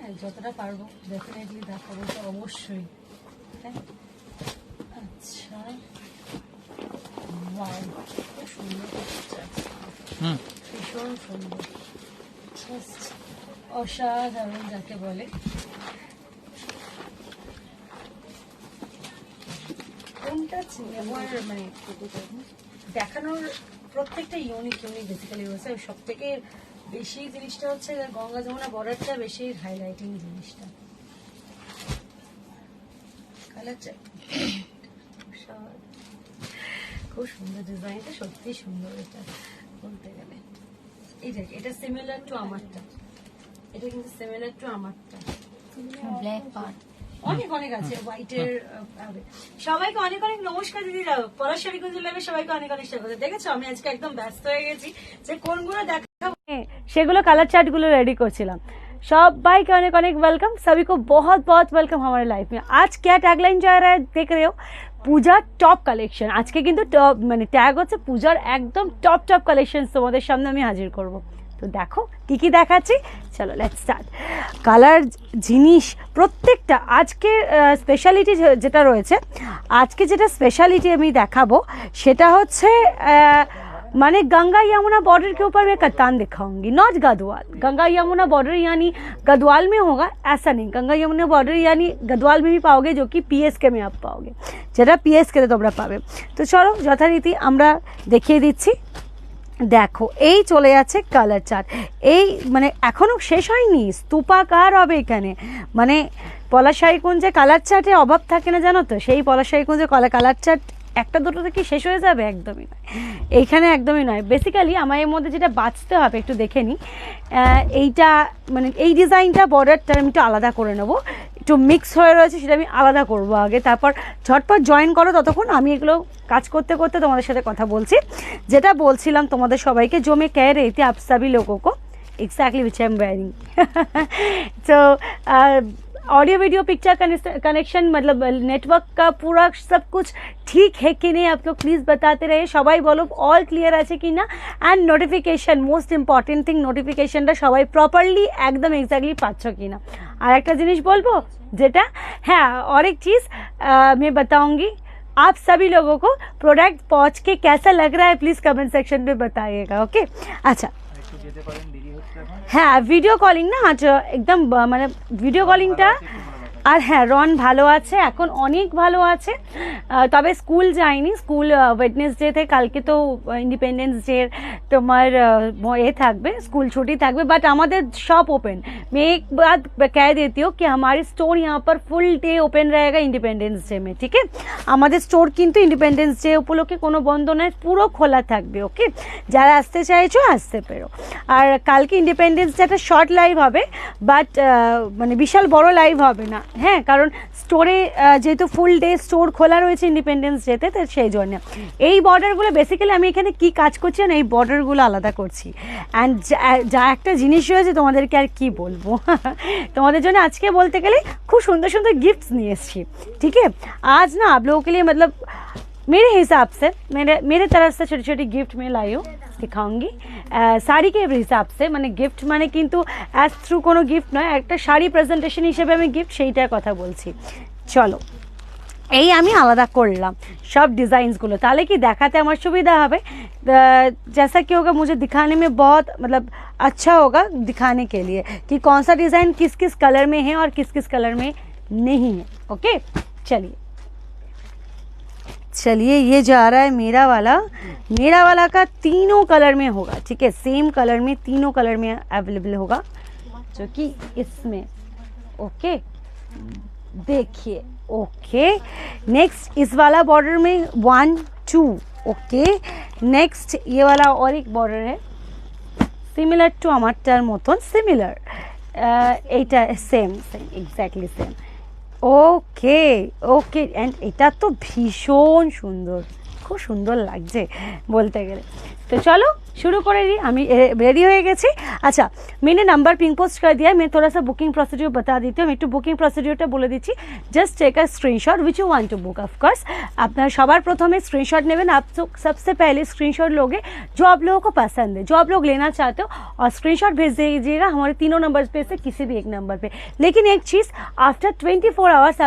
হ্যাঁ যতটা পারবো ডেফিনেটলি দেখাবো তো অবশ্যই। হ্যাঁ আচ্ছা ওয়াও খুব সুন্দর ভীষণ সুন্দর জাস্ট অসাধারণ যাকে বলে। কোনটা আমার মানে দেখানোর প্রত্যেকটা ইউনিক বেসিক্যালি রয়েছে। সব থেকে বেশি জিনিসটা হচ্ছে গঙ্গা যমুনা বর্ডারটা বেশি হাইলাইটিং জিনিসটা। কালারটা খুব সুন্দর, ডিজাইনটা সত্যি সুন্দর। এটা বলতে গেলে এই দেখ এটা সিমিলার টু আমারটা, এটা কিন্তু সিমিলার টু আমারটা। ব্ল্যাক পার্ট অনেক অনেক আছে হোয়াইটের। সবাইকে অনেক অনেক নমস্কার দিদিরা, পলাশাড়ি কুঞ্জ লাইভে সবাইকে অনেক অনেক স্বাগত। দেখেছো আমি আজকে একদম ব্যস্ত হয়ে গেছি যে কোনগুলো দেখাবো, সেগুলো কালার চাर्ट গুলো রেडी করছিলাম। सबाई को अनेक अनेक वेलकम, सभी को बहुत बहुत वेलकम हमारे लाइफ में। आज क्या टैगलाइन जा रहा है देख रहे हो, पूजा टॉप कलेक्शन। आज के किन्तु टॉप माने टैग होच्छे पूजार एकदम टॉप टॉप कलेक्शन तोमादेर सामने आमि हाजिर करब। तो देखो की देखाচ্ছি, चलो लेट्स स्टार्ट। कालार जिनिस प्रत्येकटा आज के स्पेशालिटी जेटा रयेछे, आज के जेटा स्पेशालिटी आमि देखाबो सेटा होच्छे माने गंगा यमुना बॉर्डर के ऊपर मैं कतान दिखाऊंगी, नॉट गढ़वाल। गंगा यमुना बॉर्डर यानी गढ़वाल में होगा ऐसा नहीं, गंगा यमुना बॉर्डर यानी गढ़वाल में भी पाओगे, जो कि पीएसके में आप पाओगे, जेटा पीएसके ते तोमरा पाबे। तो चलो यथारीति आमरा देखिए दिচ্ছি। देखो এই চলে যাচ্ছে কালার চার্ট, এই মানে এখনো শেষ হয়নি, স্তূপাকার হবে এখানে। মানে পলাশাড়িকুঞ্জে কালার চার্টের অভাব থাকে না জানো তো, সেই পলাশাড়িকুঞ্জে কালার চার্ট একটা দুটোতে কি শেষ হয়ে যাবে, একদমই নয়, এইখানে একদমই নয়। বেসিক্যালি আমার এর মধ্যে যেটা বাঁচতে হবে একটু দেখে নিই, এইটা মানে এই ডিজাইনটা বর্ডারটা আমি একটু আলাদা করে নেব, একটু মিক্স হয়ে রয়েছে সেটা আমি আলাদা করব আগে, তারপর ঝটপট জয়েন করো। ততক্ষণ আমি এগুলো কাজ করতে করতে তোমাদের সাথে কথা বলছি। যেটা বলছিলাম তোমাদের সবাইকে, जो मैं कह रही थी आप सभी लोगों को exactly which I am wearing. तो ऑडियो वीडियो पिक्चर कनेक्शन मतलब नेटवर्क का पूरा सब कुछ ठीक है कि नहीं, आप लोग प्लीज़ बताते रहिए। सबाई बोलो ऑल क्लियर আছে কি না। And notification most important thing, नोटिफिकेशनটা সবাই प्रॉपर्ली एकदम एग्जैक्टली পাচ্ছ কি না। আর একটা জিনিস বলবো যেটা, হ্যাঁ और एक चीज़ मैं बताऊंगी आप सभी लोगों को, प्रोडक्ट पहुंच के कैसा लग रहा है प्लीज़ कमेंट सेक्शन में बताइएगा। ओके अच्छा হ্যাঁ ভিডিও কলিং না, আচ্ছা একদম মানে ভিডিও কলিংটা। আর হ্যাঁ রন ভালো আছে, এখন অনেক ভালো আছে, তবে স্কুল যায়নি। স্কুল ওয়েডনেসডে থেকে, কালকে তো इंडिपेंडेंस डे তোমার এ থাকবে, স্কুল ছুটি থাকবে, বাট আমাদের শপ ওপেন। मैं एक बात कह देती हूँ कि हमारी स्टोर यहाँ पर फुल डे ओपन रहेगा इंडिपेंडेंस डे में, ठीक है। আমাদের স্টোর কিন্তু इंडिपेंडेंस डे উপলক্ষে কোনো বন্ধ নয়, পুরো খোলা থাকবে। ওকে, যারা আসতে চাইছো আসতে পারো। আর কালকে इंडिपेंडेंस डे একটা শর্ট লাইভ হবে, বাট মানে বিশাল বড় লাইভ হবে না, হ্যাঁ, কারণ স্টোরে যেহেতু ফুল ডে স্টোর খোলা রয়েছে इंडिपेंडेंस ডেতে, তো সেই জন্য এই বর্ডারগুলো বেসিক্যালি আমি এখানে কি কাজ করছি না, এই বর্ডারগুলো আলাদা করছি। অ্যান্ড যা একটা জিনিস রয়েছে তোমাদেরকে আর কি বলবো, তোমাদের জন্য আজকে বলতে গেলে খুব সুন্দর সুন্দর गिफ्ट्स নিয়ে এসেছি, ठीक है। आज ना आप लोगों के लिए मतलब मेरे हिसाब से मेरे तरफ से छोटी छोटी गिफ्ट में लाई हूँ, दिखाऊंगी শাড়ি के हिसाब से। মানে গিফট মানে কিন্তু অ্যাজ থ্রু কোনো গিফট নয়, একটা শাড়ি প্রেজেন্টেশন হিসেবে আমি গিফট সেইটার কথা বলছি। চলো এই আমি আলাদা করলাম সব ডিজাইন্সগুলো, তাহলে কি দেখাতে আমার সুবিধা হবে। जैसा कि होगा मुझे दिखाने में बहुत मतलब अच्छा होगा, दिखाने के लिए कि कौन सा डिज़ाइन किस किस कलर में है और किस किस कलर में नहीं है। ओके चलिए चलिए, ये जा रहा है मेरा वाला का तीनों कलर में होगा, ठीक है, सेम कलर में तीनों कलर में अवेलेबल होगा, जो कि इसमें। ओके देखिए, ओके नेक्स्ट इस वाला बॉर्डर में 1 2, ओके नेक्स्ट ये वाला और एक बॉर्डर है सिमिलर टू আমারটার মতন সিমিলার, এইটা same same exactly same. Okay okay and এটা তো ভীষণ সুন্দর, খুব সুন্দর লাগছে বলতে গেলে। तो चलो शुरू করে दी আমি रेडी হয়ে গেছি अच्छा मैंने नंबर पिंग पोस्ट कर दिया मैं थोड़ा सा बुकिंग प्रोसीड्यूर बता देती हूँ একটু বুকিং প্রসিডিউরটা বলে দিচ্ছি just take a screenshot which you want to book of course আপনারা সবার প্রথমে स्क्रीनशॉट নেবেন आप सबसे पहले स्क्रीनशॉट लोगे जो आप लोगों को पसंद है जो आप लोग लेना चाहते हो और स्क्रीनशॉट भेज दीजिएगा हमारे तीनों नंबर पे से किसी भी एक नंबर पे लेकिन एक चीज़ आफ्टर 24 आवर्स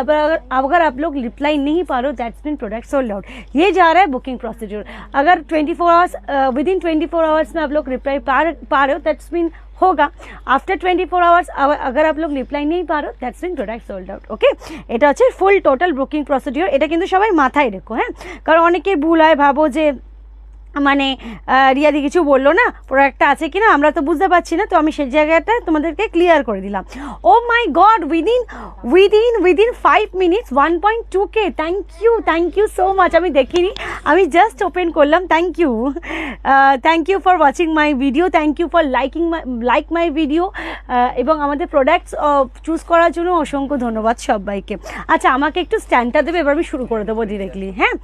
अगर आप लोग रिप्लाई नहीं पा रहे हो that's mean product sold out ये जा रहा है बुकिंग प्रोसीड्यूर अगर 24 आवर्स विदिन 24 आवर्स में आप लोग रिप्लाई पा रहे हो दैट्स मीन होगा आफ्टर 24 आवर्स अगर आप लोग रिप्लाई नहीं पा रहे हो that's mean product sold out okay এটা হচ্ছে ফুল টোটাল বুকিং প্রসিডিউর এটা কিন্তু সবাই মাথায় রেখো হ্যাঁ কারণ অনেকেই ভুল হয় ভাবো যে মানে রিয়াদি কিছু বললো না প্রোডাক্টটা আছে কিনা আমরা তো বুঝতে পারছি না তো আমি সেই জায়গাটা তোমাদেরকে ক্লিয়ার করে দিলাম oh my god within 5 minutes 1.2K thank you so much আমি দেখিনি আমি জাস্ট ওপেন করলাম thank you for watching my video thank you for like my video এবং আমাদের প্রোডাক্টস চুজ করার জন্য অসংখ্য ধন্যবাদ সবাইকে আচ্ছা আমাকে একটু স্ট্যান্ডটা দেবে এবার আমি শুরু করে দেবো ডিরেক্টলি হ্যাঁ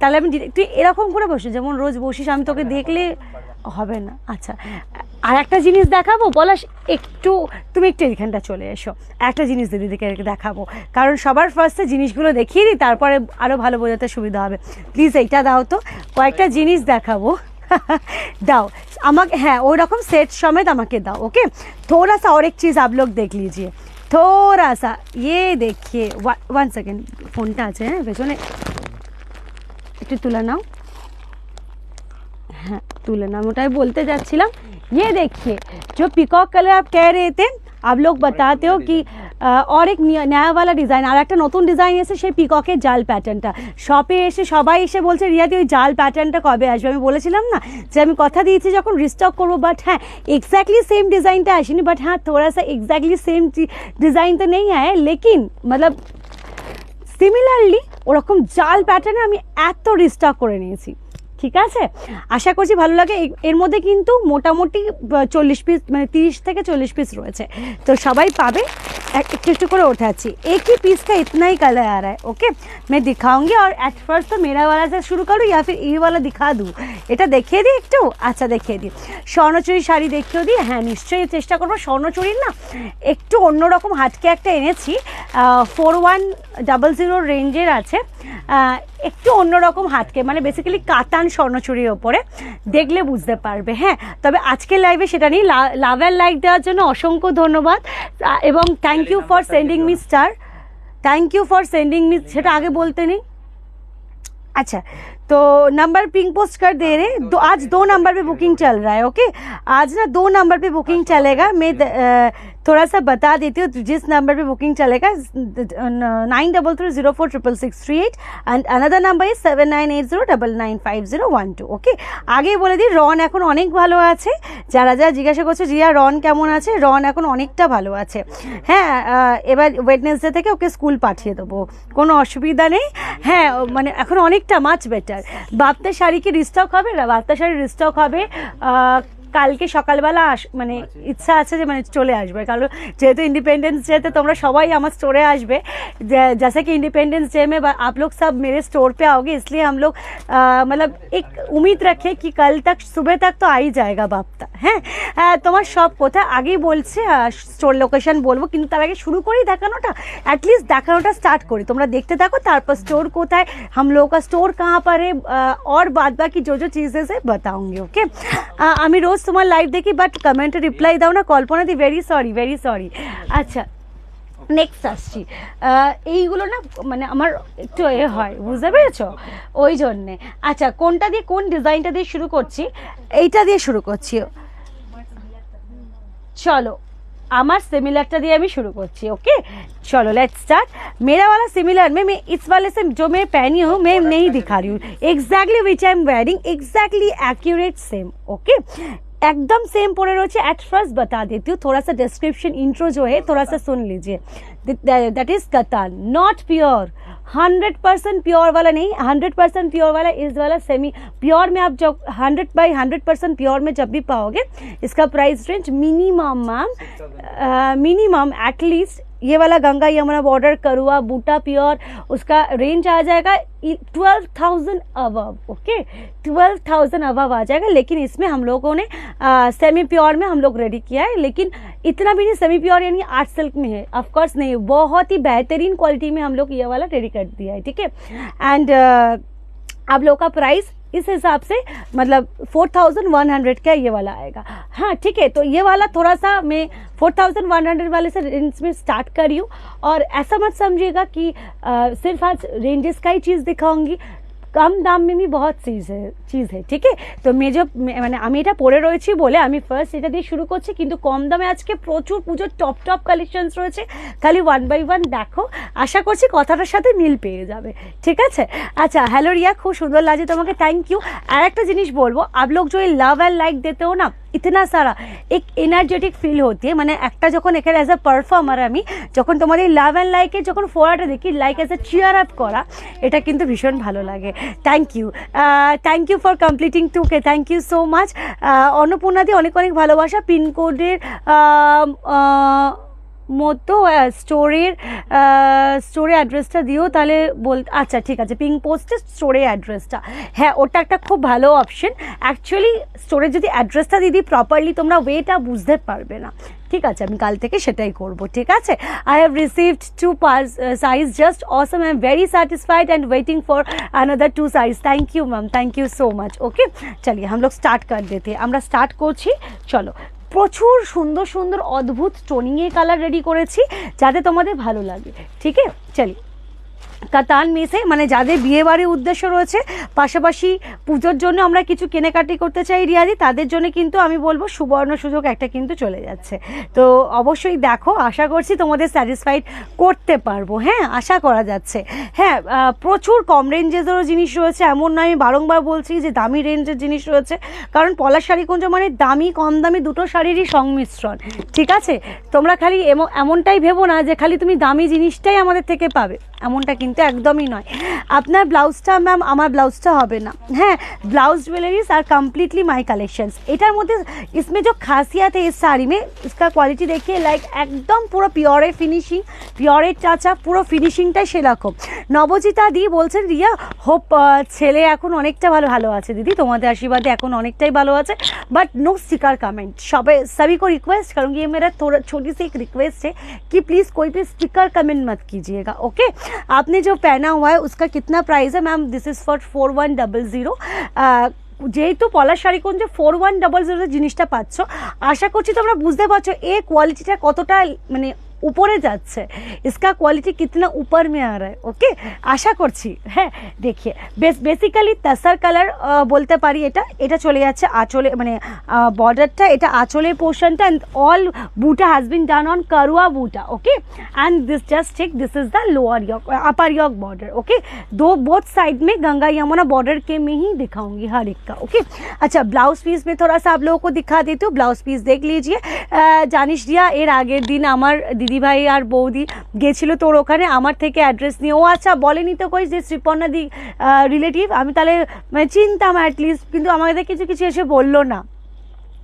তাহলে আমি তুই এরকম করে বসে যেমন রোজ বসিস আমি তোকে দেখলে হবে না আচ্ছা আর একটা জিনিস দেখাবো পলাশ একটু তুমি একটু এখানটা চলে এসো একটা জিনিস দিদিকে দেখাবো কারণ সবার ফার্স্টে জিনিসগুলো দেখিয়ে দিই তারপরে আরও ভালো বোঝাতে সুবিধা হবে প্লিজ এইটা দাও তো কয়েকটা জিনিস দেখাবো दाओ আমাকে হ্যাঁ ওই রকম সেট সমেত আমাকে দাও ओके थोड़ा सा और एक चीज़ आप लोग देख लीजिए थोड़ा सा ये देखिए 1 सेकेंड फोनটা আছে হ্যাঁ পেছনে একটু তুলে নাও हाँ तुले नाम उठाए बोलते जाच्छिलाम ये देखिए जो पिकॉक कलर आप कह रहे थे आप लोग बताते हो कि और एक नया वाला डिज़ाइन और एक नतून डिज़ाइन एसे সেই পিককের জাল প্যাটার্নটা শপে এসে সবাই এসে বলছে রিয়াদি ওই জাল প্যাটার্নটা কবে আসবে আমি বলেছিলাম না যে আমি কথা দিয়েছি যখন রিস্টক করবো বাট হ্যাঁ এক্স্যাক্টলি सेम डिज़ाइनটা আসেনি বাট हाँ थोड़ा सा एग्जैक्टली सेम डिज़ाइन तो नहीं है लेकिन मतलब সিমিলারলি ওরকম জাল প্যাটার্নে আমি এত রিস্টক করে নিয়েছি ঠিক আছে আশা করছি ভালো লাগে এর মধ্যে কিন্তু মোটামুটি 40 পিস মানে 30 থেকে 40 পিস রয়েছে তো সবাই পাবে একটু একটু করে उठाচ্ছি एक ही पीस का इतना ही कलर आ रहा है ओके मैं दिखाऊंगी और एट फर्स्ट तो मेरा वाला से शुरू करूँ या फिर ये वाला दिखा दूँ এটা দেখিয়ে দিই একটু আচ্ছা দেখিয়ে দিই স্বর্ণচুরি শাড়ি দেখিয়ে দিই হ্যাঁ নিশ্চয়ই চেষ্টা করবো স্বর্ণচুরির না একটু অন্যরকম হাটকে একটা এনেছি 4100 রেঞ্জের আছে একটু অন্যরকম হাটকে মানে বেসিক্যালি কাতান স্বর্ণচুরির ওপরে দেখলে বুঝতে পারবে হ্যাঁ তবে আজকের লাইভে সেটা নিয়ে লাভ অ্যান্ড লাইক দেওয়ার জন্য অসংখ্য ধন্যবাদ এবং thank you for sending me star thank you for sending me সেটা আগে বলতে নেই अच्छा तो नंबर पिंग पोस्ट कर दे रहे आज 2 नंबर पे बुकिंग चल रहा है ओके आज ना 2 नंबर पे बुकिंग चलेगा मैं थोड़ा सा बता देती हूँ जिस नंबर पे बुकिंग चलेगा 9330466638 and another number is 7980995012 okay आगे बोले दी रन এখন অনেক ভালো আছে যারা যারা জিজ্ঞাসা করছে রিয়া রন কেমন আছে রন এখন অনেকটা ভালো আছে হ্যাঁ এবার ওয়েডনেসডে থেকে ওকে স্কুল পাঠিয়ে দেবো কোনো অসুবিধা নেই হ্যাঁ মানে এখন অনেকটা মাচ বেটার বাপ্তা শাড়ি কি রিস্টক হবে না বাপ্তা শাড়ি রিস্টক হবে কালকে সকালবেলা মানে ইচ্ছা আছে যে মানে চলে আসবে কারণ যেহেতু इंडिपेंडेंस डे तो তোমরা সবাই আমার স্টোরে আসবে जैसे कि इंडिपेंडेंस डे में आप लोग सब मेरे स्टोर पे आओगे इसलिए हम लोग मतलब एक उम्मीद रखें कि कल तक सुबह तक तो आ ही जाएगा बाप्ता হ্যাঁ তোমার সব কোথায় আগেই বলছে স্টোর লোকেশন বলবো কিন্তু তার আগে শুরু করি দেখানোটা অ্যাটলিস্ট দেখানোটা স্টার্ট করি তোমরা দেখতে থাকো তারপর স্টোর কোথায় हम लोगों का स्टोर कहाँ पर है और बाद बाकी जो जो चीज़ें से बताऊंगी ओके আমি রোজ তোমার লাইভ দেখি বাট কমেন্টে রিপ্লাই দাও না কল্পনা দি ভেরি সরি আচ্ছা নেক্সট আসছি এইগুলো না মানে আমার একটু এ হয় বুঝতে পেরেছো ওই জন্যে আচ্ছা কোনটা দিয়ে কোন ডিজাইনটা দিয়ে শুরু করছি এইটা দিয়ে শুরু করছি चलो আমার सिमिलरটা দিয়ে আমি शुरू করছি ओके चलो लेट्स स्टार्ट मेरा वाला सिमिलर में मैं इस वाले से जो मैं पहनी हूँ मैं नहीं दिखा रही हूँ exactly which I am wearing exactly accurate same okay एकदम सेम पड़े रही एट फर्स्ट बता देती हूँ थोड़ा सा डिस्क्रिप्शन इंट्रो जो है थोड़ा सा सुन लीजिए that is katan not pure 100% pure वाला नहीं 100% प्योर वाला इस वाला सेमी प्योर में आप जब 100% प्योर में जब भी पाओगे इसका प्राइस रेंज मिनिमम एटलीस्ट ये वाला गंगा यमुना बॉर्डर करुआ बूटा प्योर, उसका रेंज आ जाएगा 12,000 अबव, ओके 12,000 अबव आ जाएगा। लेकिन इसमें हम लोगों ने सेमी प्योर में हम लोग रेडी किया है, लेकिन इतना भी नहीं सेमी प्योर यानी आर्ट सिल्क में है, ऑफकोर्स नहीं, बहुत ही बेहतरीन क्वालिटी में हम लोग ये वाला रेडी कर दिया है, ठीक है। एंड आप लोगों का प्राइस इस हिसाब से मतलब 4,100 का ये वाला आएगा। हाँ ठीक है, तो ये वाला थोड़ा सा मैं 4,100 वाले से रेंज में स्टार्ट कर रही हूँ, और ऐसा मत समझिएगा कि सिर्फ आज रेंजेस का ही चीज़ दिखाऊंगी, कम दाम में भी बहुत चीज़ है, ठीक है। तो মানে আমি এটা পরে রয়েছি বলে আমি ফার্স্ট এটা দিয়ে শুরু করছি, কিন্তু কম দামে আজকে প্রচুর পুজোর টপ কালেকশনস রয়েছে, খালি 1 বাই 1 দেখো, আশা করছি কথাটার সাথে মিল পেয়ে যাবে, ঠিক আছে। আচ্ছা হ্যালো রিয়া, খুব সুন্দর লাগে তোমাকে, থ্যাংক ইউ। আর একটা জিনিস বলবো, आप लोग जो ये लव एंड लाइक देते हो ना, इतना सारा एक एनार्जेटिक ফিল হতে মানে একটা যখন এখানে অ্যাজ আ পারফর্মার আমি যখন তোমাদের লাভ অ্যান্ড লাইকের যখন ফোরাটা দেখি like as a cheer up করা, এটা কিন্তু ভীষণ ভালো লাগে। Thank you for completing 2K, thank you so much. অন্নপূর্ণাদি অনেক অনেক ভালোবাসা। পিনকোডের মতো স্টোরে অ্যাড্রেসটা দিও তাহলে আচ্ছা ঠিক আছে, পিঙ্ক পোস্টে স্টোরে অ্যাড্রেসটা, হ্যাঁ ওটা একটা খুব ভালো অপশন। অ্যাকচুয়ালি স্টোরে যদি অ্যাড্রেসটা দিদি প্রপারলি তোমরা ওয়েটা বুঝতে পারবে না, ঠিক আছে, আমি কাল থেকে সেটাই করব, ঠিক আছে। I have received 2 size, just Assam, I am very satisfied and waiting for another 2 size. Thank you ma'am, thank you so much. Okay चलिए हम लोग स्टार्ट कर देते हैं, আমরা স্টার্ট করছি, চলো। প্রচুর সুন্দর সুন্দর অদ্ভুত স্টোনিংয়ের কালার রেডি করেছি যাতে তোমাদের ভালো লাগে, ঠিক আছে। চলি কাতান মেসে মানে যাদের বিয়ে বাড়ির উদ্দেশ্য রয়েছে, পাশাপাশি পুজোর জন্য আমরা কিছু কেনাকাটি করতে চাই রিয়াদি, তাদের জন্য কিন্তু আমি বলবো সুবর্ণ সুযোগ একটা কিন্তু চলে যাচ্ছে। তো অবশ্যই দেখো, আশা করছি তোমাদের স্যাটিসফাইড করতে পারবো, হ্যাঁ আশা করা যাচ্ছে। হ্যাঁ প্রচুর কম রেঞ্জেসেরও জিনিস রয়েছে, এমন নয় আমি বারংবার বলছি যে দামি রেঞ্জের জিনিস রয়েছে, কারণ পলাশ শাড়িকুঞ্জ মানে দামি কম দামি দুটো শাড়িরই সংমিশ্রণ, ঠিক আছে। তোমরা খালি এমনটাই ভেবো না যে খালি তুমি দামি জিনিসটাই আমাদের থেকে পাবে, এমনটা কিন্তু একদমই নয়। আপনার ব্লাউজটা ম্যাম, আমার ব্লাউজটা হবে না, হ্যাঁ blouse jewelleries are completely my collections. एटार मध्य इसमें जो खासियत है इस साड़ी में, इसका क्वालिटी देखिए लाइक एकदम পুরো পিওরের ফিনিশিং, পিওরের টাচা, পুরো ফিনিশিংটাই সেরকম। নবজিতা দি বলছেন রিয়া হোপ ছেলে এখন অনেকটা ভালো আছে দিদি, তোমাদের আশীর্বাদে এখন অনেকটাই ভালো আছে, बट नो स्टिकर कमेंट। सभी को रिक्वेस्ट करूँगी, ये मेरा थोड़ा छोटी सी एक रिक्वेस्ट है कि प्लीज़ कोई भी स्टिकर कमेंट मत कीजिएगा, ओके। आपने जो पहना हुआ है उसका कितना प्राइस है मैम? This is for 4100। যেহেতু পলাশ শাড়িকুঞ্জে 4100 জিনিসটা পাচ্ছ, আশা করছি তোমরা বুঝতে পারছো এই কোয়ালিটিটা কতটা মানে ऊपरे जाच्छे, इसका क्वालिटी कितना ऊपर में आ रहा है, ओके आशा करছি। হ্যাঁ देखिए বেসিক্যালি তাসার কালার বলতে পারি, এটা চলে যাচ্ছে আঁচলে, মানে বর্ডারটা এটা আঁচলের পোর্শনটা, and all buta has been done on kadhua buta, okay. And this just check, this is the lower yoke upper yoke border, okay. दो बोथ साइड में गंगा यमुना बॉर्डर के में ही दिखाऊंगी हर एक का, ओके। अच्छा ब्लाउज पीस में थोड़ा सा आप लोगों को दिखा देती हूँ, ब्लाउज पीस देख लीजिए। জানিস রিয়া এর আগের দিন আমার দিদি ভাই আর বৌদি গেছিল তোর ওখানে আমার থেকে অ্যাড্রেস নিয়ে, ও আচ্ছা বলেনি তো কই যে শ্রীপর্ণা দি রিলেটিভ, আমি তাহলে মানে চিনতাম অ্যাটলিস্ট, কিন্তু আমাদের কিছু কিছু এসে বললো না।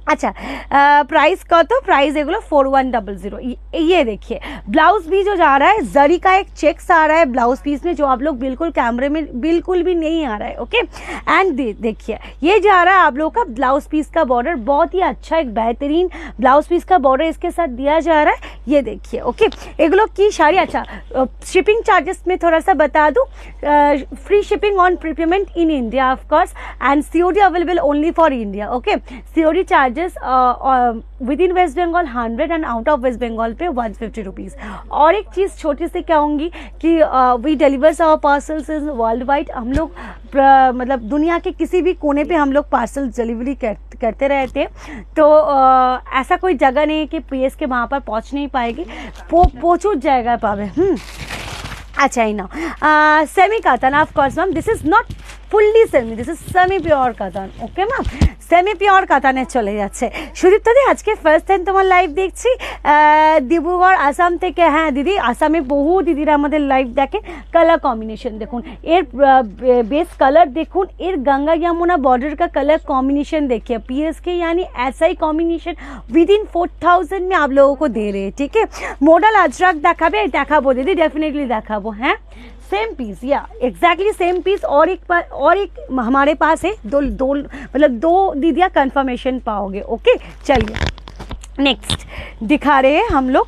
अच्छा प्राइस कत, प्राइस एगुलो 4100। ये देखिए ब्लाउज भी जो जा रहा है जरी का एक चेक्स आ रहा है ब्लाउज पीस में, जो आप लोग बिल्कुल कैमरे में बिल्कुल भी नहीं आ रहा है, ओके। एंड देखिए ये जा रहा है आप लोग का ब्लाउज पीस का बॉर्डर, बहुत ही अच्छा एक बेहतरीन ब्लाउज पीस का बॉर्डर इसके साथ दिया जा रहा है, ये देखिए, ओके। एगुलो की साड़ी। अच्छा शिपिंग चार्जेस में थोड़ा सा बता दूँ, free shipping on prepayment in India of course, and COD available only for India, okay. COD charge within waste Bengal 100 and out of waste Bengal पे 150 रुपीज़। और एक चीज़ छोटी सी कहूँगी कि we delivers our parcels is worldwide, हम लोग मतलब दुनिया के किसी भी कोने पे हम लोग पार्सल डिलीवरी करते रहते हैं, तो ऐसा कोई जगह नहीं है कि PS के वहाँ पर पहुँच नहीं पाएगी, प्रचुर जगह पावे। अच्छा ही ना semi katan of course ma'am, this is not fully semi, this is semi pure কাতান। ওকে ম্যাম, সেমি পিওর কাতানে চলে যাচ্ছে। সুদীপ্তা দি আজকে ফার্স্ট টাইম তোমার লাইভ দেখছি ডিব্রুগড় আসাম থেকে। হ্যাঁ দিদি, আসামে বহু দিদিরা আমাদের লাইভ দেখে। কালার কম্বিনেশন দেখুন, এর बेस कलर देखून, एर गंगा यमुना बॉर्डर का कलर कॉम्बिनेशन देखिए, पीएसके यानी ऐसा ही कॉम्बिनेशन विद इन 4000 में आप लोगों को दे रहे हैं। ठीक है, मॉडल अजरक देखाबे, देखाबो दीदी, डेफिनेटली देखाबो। हैं सेम पीस, या एग्जैक्टली सेम पीस। और एक हमारे पास है दो मतलब 2 दीदियाँ कन्फर्मेशन पाओगे। ओके चलिए नेक्स्ट दिखा रहे हैं हम लोग।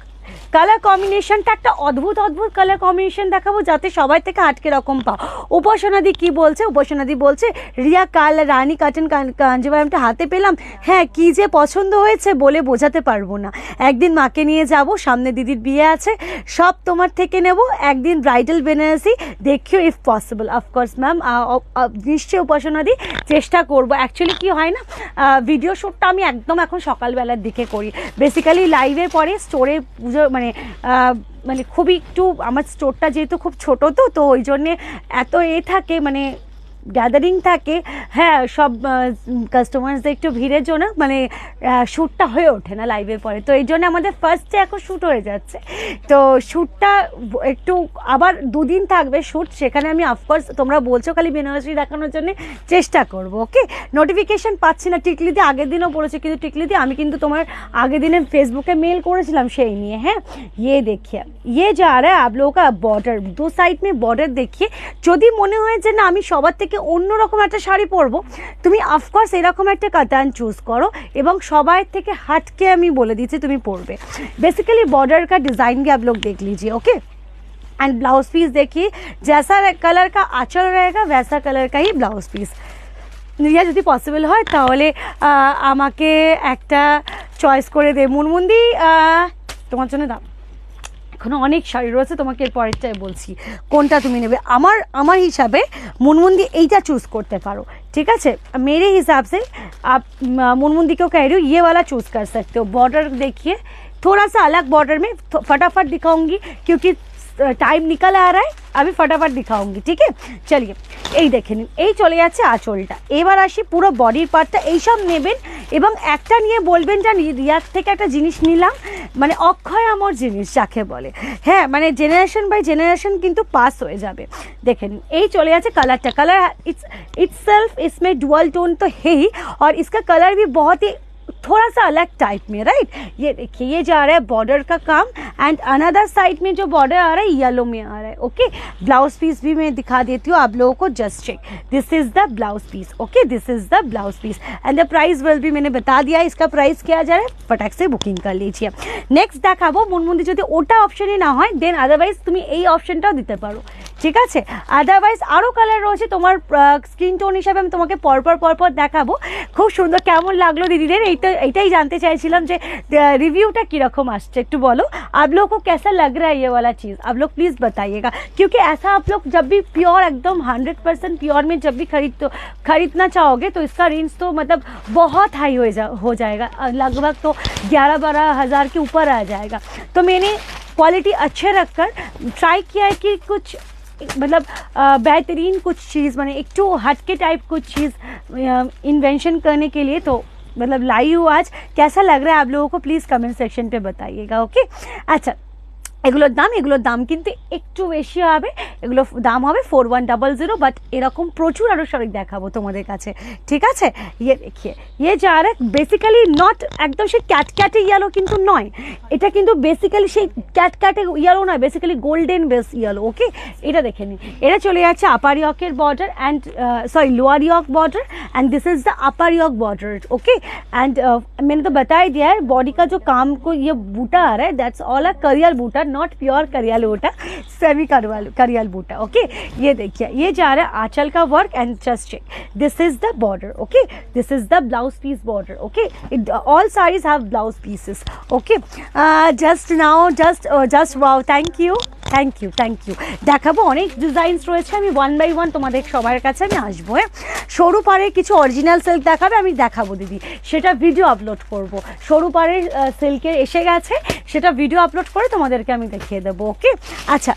কালার কম্বিনেশনটা একটা অদ্ভুত কালার কম্বিনেশন দেখাবো যাতে সবাই থেকে আটকে রকম পাও। উপাসনাদি কি বলছে? উপাসনাদি বলছে রিয়া কাল রানী কাটন কাঞ্জিভারমটা হাতে পেলাম, হ্যাঁ কি যে পছন্দ হয়েছে বলে বোঝাতে পারবো না। একদিন মাকে নিয়ে যাব, সামনে দিদির বিয়ে আছে, সব তোমার থেকে নেব। একদিন ব্রাইডাল বেনারসি দেখিও ইফ পসিবল। অফকোর্স ম্যাম, নিশ্চয়ই উপাসনাদি চেষ্টা করবো। অ্যাকচুয়ালি কি হয় না, ভিডিও শ্যুটটা আমি একদম এখন সকালবেলার দিকে করি। বেসিক্যালি লাইভের পরে স্টোরে পুজো মানে খুবই একটু আমার স্টোরটা যেহেতু খুব ছোট, তো ওই জন্যে এত থাকে মানে গ্যাদারিং থাকে, হ্যাঁ সব কাস্টমার্সদের একটু ভিড়ের জন্য মানে শ্যুটটা হয়ে ওঠে না লাইভের পরে। তো এই জন্য আমাদের ফার্স্টে এখন শ্যুট হয়ে যাচ্ছে। তো শ্যুটটা একটু আবার 2 দিন থাকবে শ্যুট, সেখানে আমি অফকোর্স তোমরা বলছো খালি বেনারসি দেখানোর জন্য চেষ্টা করব। ওকে, নোটিফিকেশান পাচ্ছি না। টিকলিদি আগের দিনও বলেছে, কিন্তু টিকলিদি আমি কিন্তু তোমার আগের দিনে ফেসবুকে মেল করেছিলাম সেই নিয়ে। হ্যাঁ ये देखिए, ये जा रहा है आप लोगों का बॉर्डर, 2 साइड में बॉर्डर देखिए। যদি মনে হয় যে না আমি সবার থেকে অন্যরকম একটা শাড়ি পরবো, তুমি অফকোর্স এরকম একটা কাতান চুজ করো এবং সবাই থেকে हटके আমি বলে দিচ্ছি তুমি পরবে। बेसिकली बॉर्डर का डिज़ाइन भी आप लोग देख लीजिए। ओके, एंड ब्लाउज पीस देखिए, जैसा कलर का आंचल रहेगा वैसा कलर का ही ब्लाउज पीस। নিয়া যদি পসিবল হয় তাহলে আমাকে একটা চয়েস করে দে মুনমুন্দি, তোমার জন্য দাম। এখনো অনেক শাড়ি রয়েছে, তোমাকে এর পরেরটাই বলছি কোনটা তুমি নেবে। আমার হিসাবে मुनमुंदी এইটা চুজ করতে পারো, ঠিক আছে। मेरे हिसाब से आप मुनमुंदी को कह रही हो ये वाला चूज़ कर सकते हो। बॉर्डर देखिए थोड़ा सा अलग बॉर्डर में, फटाफट दिखाऊंगी क्योंकि टाइम निकल आ रहा है, আমি फटाफट दिखाऊंगी। ठीक है चलिए, এই দেখে নিন, এই চলে যাচ্ছে আঁচলটা। এবার আসি পুরো বডির পার্টটা। এইসব নেবেন এবং একটা নিয়ে বলবেন যে রিয়ার থেকে একটা জিনিস নিলাম, মানে অক্ষয় অমর জিনিস যাকে বলে। হ্যাঁ মানে জেনারেশন বাই জেনারেশন কিন্তু পাস হয়ে যাবে। দেখে নিন, এই চলে যাচ্ছে কালারটা। কালার इट्ससेल्फ इसमें डुअल टोन तो है ही, और इसका कलर भी बहुत ही थोड़ा सा अलग टाइप में, राइट। ये देखिए ये जा रहा है बॉर्डर का काम, एंड अनदर साइड में जो बॉर्डर आ रहा है येलो में आ रहा है। ओके, ब्लाउज पीस भी मैं दिखा देती हूँ आप लोगों को, just check, this is the blouse piece. Okay, this is the blouse piece and the price will भी मैंने बता दिया। इसका प्राइस क्या जा रहा है, फटाक से बुकिंग कर लीजिए। नेक्स्ट দেখাবো মুনমুন্দি, যদি ওটা অপশনই না হয় দেন আদারওয়াইজ তুমি এই অপশনটাও দিতে পারো, ঠিক আছে। আদারওয়াইজ আরও কালার রয়েছে তোমার স্কিন টোন হিসাবে, আমি তোমাকে পরপর দেখাবো। খুব সুন্দর, কেমন লাগলো দিদিদের এইটাই জানতে চাইছিলাম যে रिव्यूটা কীরকম আসছে একটু বলো। आप लोगों को कैसा लग रहा है ये वाला चीज़, आप लोग प्लीज़ बताइएगा, क्योंकि ऐसा आप लोग जब भी प्योर एकदम 100% प्योर में जब भी खरीदना चाहोगे तो इसका रेंज तो मतलब बहुत हाई हो जाएगा, लगभग तो 11-12 हज़ार के ऊपर आ जाएगा। तो मैंने क्वालिटी अच्छे रखकर ट्राई किया है कि कुछ मतलब बेहतरीन कुछ चीज़, मैंने एक टू हटके टाइप कुछ चीज़ इन्वेंशन करने के लिए तो मतलब लाई हूँ आज। कैसा लग रहा है आप लोगों को प्लीज़ कमेंट सेक्शन पे बताइएगा। ओके अच्छा, এগুলোর দাম কিন্তু একটু বেশি হবে, এগুলো দাম হবে 4100, বাট এরকম প্রচুর আরও শাড়ি দেখাবো তোমাদের কাছে, ঠিক আছে। ইয়ে দেখিয়ে ইয়ে যা আর বেসিক্যালি নট একদম সেই ক্যাটে ইয়েলো কিন্তু নয়, এটা কিন্তু বেসিক্যালি সেই ক্যাটে ইয়েলো নয়, basically golden base yellow. Okay, এটা দেখে নিন, এটা চলে যাচ্ছে আপার ইয়কের border and sorry lower yoke border, and this is the upper yoke border. Okay, and मैंने तो बता ही दिया है बॉडी का जो काम को ये बूटा आ रहा है that's all a kadiyal buta, not pure kadiyal buta, semi kadiyal buta. Okay, ये देखिए ये जा रहा है आंचल का work, and just check this is the border. Okay, this is the blouse piece border. Okay, all saris have blouse pieces. Okay, just now just wow, thank you দেখাবো। অনেক ডিজাইনস রয়েছে, আমি 1 বাই 1 তোমাদের সবার কাছে আমি আসবো। হ্যাঁ, সরু পাড়ের কিছু অরিজিনাল সিল্ক দেখাবে, আমি দেখাবো দিদি, সেটা ভিডিও আপলোড করব। সরু পাড়ের সিল্কের এসে গেছে, সেটা ভিডিও আপলোড করে তোমাদেরকে আমি দেখিয়ে দেবো। ওকে আচ্ছা,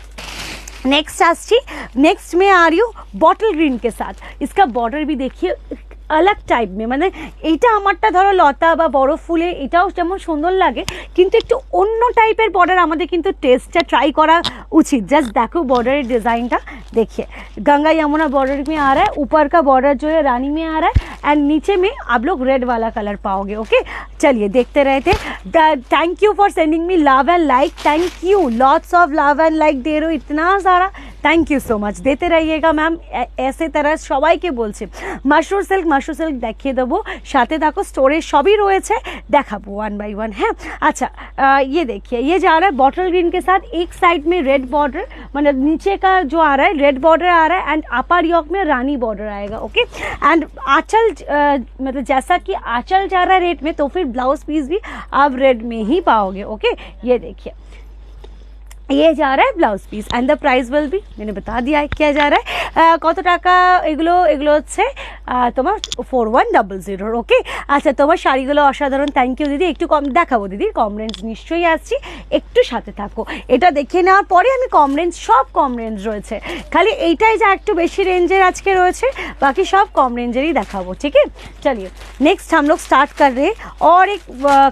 नेक्स्ट आसছি नेक्स्ट में आ रही हूँ बॉटल ग्रीन के साथ। इसका बॉर्डर भी देखिए अलग टाइप में, মানে এইটা আমারটা ধরো লতা বা বড় ফুলে এটাও যেমন সুন্দর লাগে, কিন্তু একটু অন্য টাইপের বর্ডার আমাদের কিন্তু টেস্টটা ट्राई करा उचित। जस्ट देखो बॉर्डर डिज़ाइन था, देखिए गंगा यमुना बॉर्डर में आ रहा है, ऊपर का बॉर्डर जो है रानी में आ रहा है, एंड नीचे में आप लोग रेड वाला कलर पाओगे। ओके चलिए देखते रहते। Thank you for sending me love and like, thank you, lots of love and like they रहे हो इतना सारा, थैंक यू सो मच, देते रहिएगा मैम ऐसे तरह সবাইকে বলছি। মাশরুম সিল্ক দেখিয়ে দেবো, সাথে থাকো, স্টোরে সবই রয়েছে, দেখাবো वन बाय वन। है अच्छा ये देखिए ये जा रहा है बॉटल ग्रीन के साथ, एक साइड में रेड बॉर्डर, मतलब नीचे का जो आ रहा है रेड बॉर्डर आ रहा है, एंड अपर यॉक में रानी बॉर्डर आएगा। ओके एंड आंचल मतलब जैसा कि आंचल जा रहा है रेड में, तो फिर ब्लाउज पीस भी आप रेड में ही पाओगे। ओके ये देखिए ये जा रहा है blouse piece, and the price will भी मैंने बता दिया है क्या जा रहा है, কত টাকা এগুলো হচ্ছে তোমার 4100। ওকে আচ্ছা তোমার শাড়িগুলো অসাধারণ, থ্যাংক ইউ দিদি। একটু কম দেখাবো দিদি, কম রেঞ্জ নিশ্চয়ই আসছি, একটু সাথে থাকো। এটা দেখে নেওয়ার পরে আমি কম রেঞ্জ, সব কম রেঞ্জ রয়েছে, খালি এইটাই যা একটু বেশি রেঞ্জের আজকে রয়েছে, बाकी सब कम रेंजर ही देखाबो। ठीक है चलिए नेक्स्ट हम लोग स्टार्ट कर रहे हैं, और एक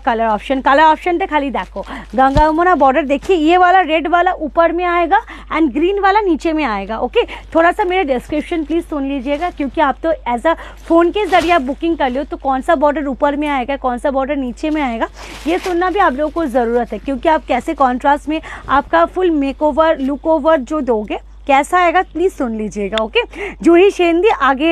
कलर ऑप्शन पे खाली देखो गंगा यमुना बॉर्डर, देखिए ये वाला रेड वाला ऊपर में आएगा एंड ग्रीन वाला नीचे में आएगा। ओके थोड़ा सा मेरा डिस्क्रिप्शन प्लीज़ सुन लीजिएगा, क्योंकि आप तो एज अ फ़ोन के ज़रिए आप बुकिंग कर लो, तो कौन सा बॉर्डर ऊपर में आएगा, कौन सा बॉर्डर नीचे में आएगा, ये सुनना भी आप लोगों को ज़रूरत है, क्योंकि आप कैसे कॉन्ट्रास्ट में आपका फुल मेकओवर लुक ओवर जो दोगे कैसा आएगा प्लीज़ सुन लीजिएगा। ओके जूही सेंदी आगे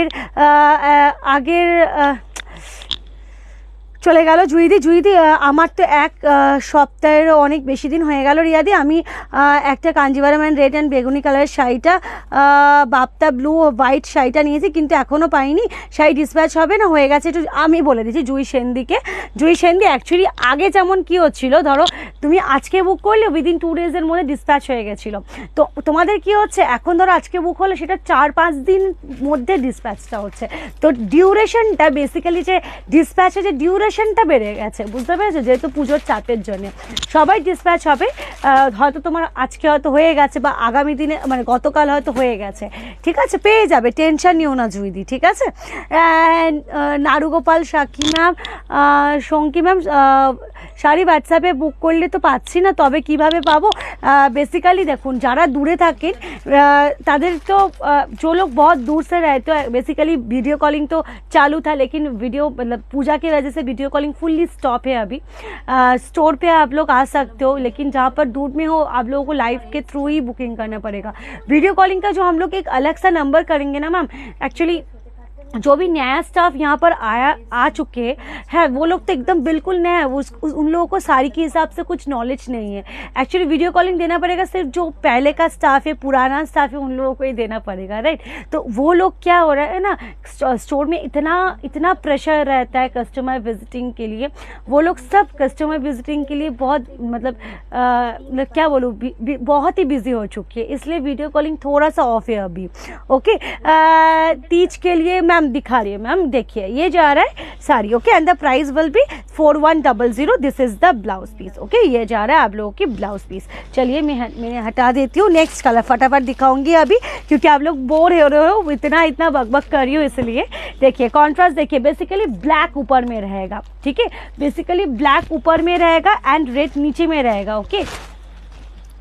চলে গেল জুইদি আমার তো এক সপ্তাহেরও অনেক বেশি দিন হয়ে গেল রিয়াদি, আমি একটা কাঞ্জিভারাম রেড অ্যান্ড বেগুনি কালারের শাড়িটা বাপ্তা ব্লু ও হোয়াইট শাড়িটা নিয়েছি, কিন্তু এখনও পাইনি, শাড়ি ডিসপ্যাচ হবে না, হয়ে গেছে একটু আমি বলে দিচ্ছি জুই সেন্দি অ্যাকচুয়ালি আগে যেমন কী হচ্ছিল, ধরো তুমি আজকে বুক করলে উইদিন 2 ডেজের মধ্যে ডিসপ্যাচ হয়ে গেছিলো, তো তোমাদের কি হচ্ছে এখন ধরো আজকে বুক হলে সেটা 4-5 দিন মধ্যে ডিসপ্যাচটা হচ্ছে, তো ডিউরেশনটা বেসিক্যালি যে ডিসপ্যাচে যে ডিউরেশনটা বেড়ে গেছে, বুঝতে পেরেছো, যেহেতু পুজোর চাপের জন্য সবাই ডিসপ্যাচ হবে, হয়তো তোমার আজকে হয়তো হয়ে গেছে বা আগামী দিনে মানে গতকাল হয়তো হয়ে গেছে, ঠিক আছে পেয়ে যাবে, টেনশন নিও না জুইদি, ঠিক আছে। নারুগোপাল সাক্ষী ম্যাম, শঙ্কি ম্যাম, শাড়ি হোয়াটসঅ্যাপে বুক করলে তো পাচ্ছি না, তবে কিভাবে পাবো, बेसिकली देखो যারা দূরে থাকেন তাদের তো जो लोग बहुत दूर से रहते हैं, बेसिकली वीडियो कॉलिंग तो चालू था, लेकिन वीडियो मतलब पूजा की वजह से वीडियो कॉलिंग फुल्ली स्टॉप है अभी। स्टोर पे आप लोग आ सकते हो, लेकिन जहाँ पर दूर में हो आप लोगों को लाइव के थ्रू ही बुकिंग करना पड़ेगा। वीडियो कॉलिंग का जो हम लोग एक अलग सा नंबर करेंगे ना मैम, एक्चुअली जो भी नया स्टाफ यहाँ पर आ चुके हैं वो लोग तो एकदम बिल्कुल नया है, उन लोगों को साड़ी के हिसाब से कुछ नॉलेज नहीं है। एक्चुअली वीडियो कॉलिंग देना पड़ेगा सिर्फ जो पहले का स्टाफ है, पुराना स्टाफ है, उन लोगों को ही देना पड़ेगा, राइट। तो वो लोग क्या हो रहा है ना, स्टोर में इतना प्रेशर रहता है कस्टमर विजिटिंग के लिए, वो लोग सब कस्टमर विजिटिंग के लिए बहुत मतलब क्या बोलूँ बहुत ही बिजी हो चुकी है, इसलिए वीडियो कॉलिंग थोड़ा सा ऑफ है अभी। ओके तीज के लिए मैम दिखा रही है, मैम देखिए ये जा रहा है sari. Okay and the price will be 4100, this is the blouse piece. Okay ये जा रहा है आप लोगों की ब्लाउज पीस। चलिए मैं हटा देती हूँ, नेक्स्ट कलर फटाफट दिखाऊंगी अभी, क्योंकि आप लोग बोर हो रहे हो, इतना बकबक कर रही हो, इसलिए देखिए कॉन्ट्रास्ट देखिए, बेसिकली ब्लैक ऊपर में रहेगा, ठीक है, बेसिकली ब्लैक ऊपर में रहेगा एंड रेड नीचे में रहेगा। ओके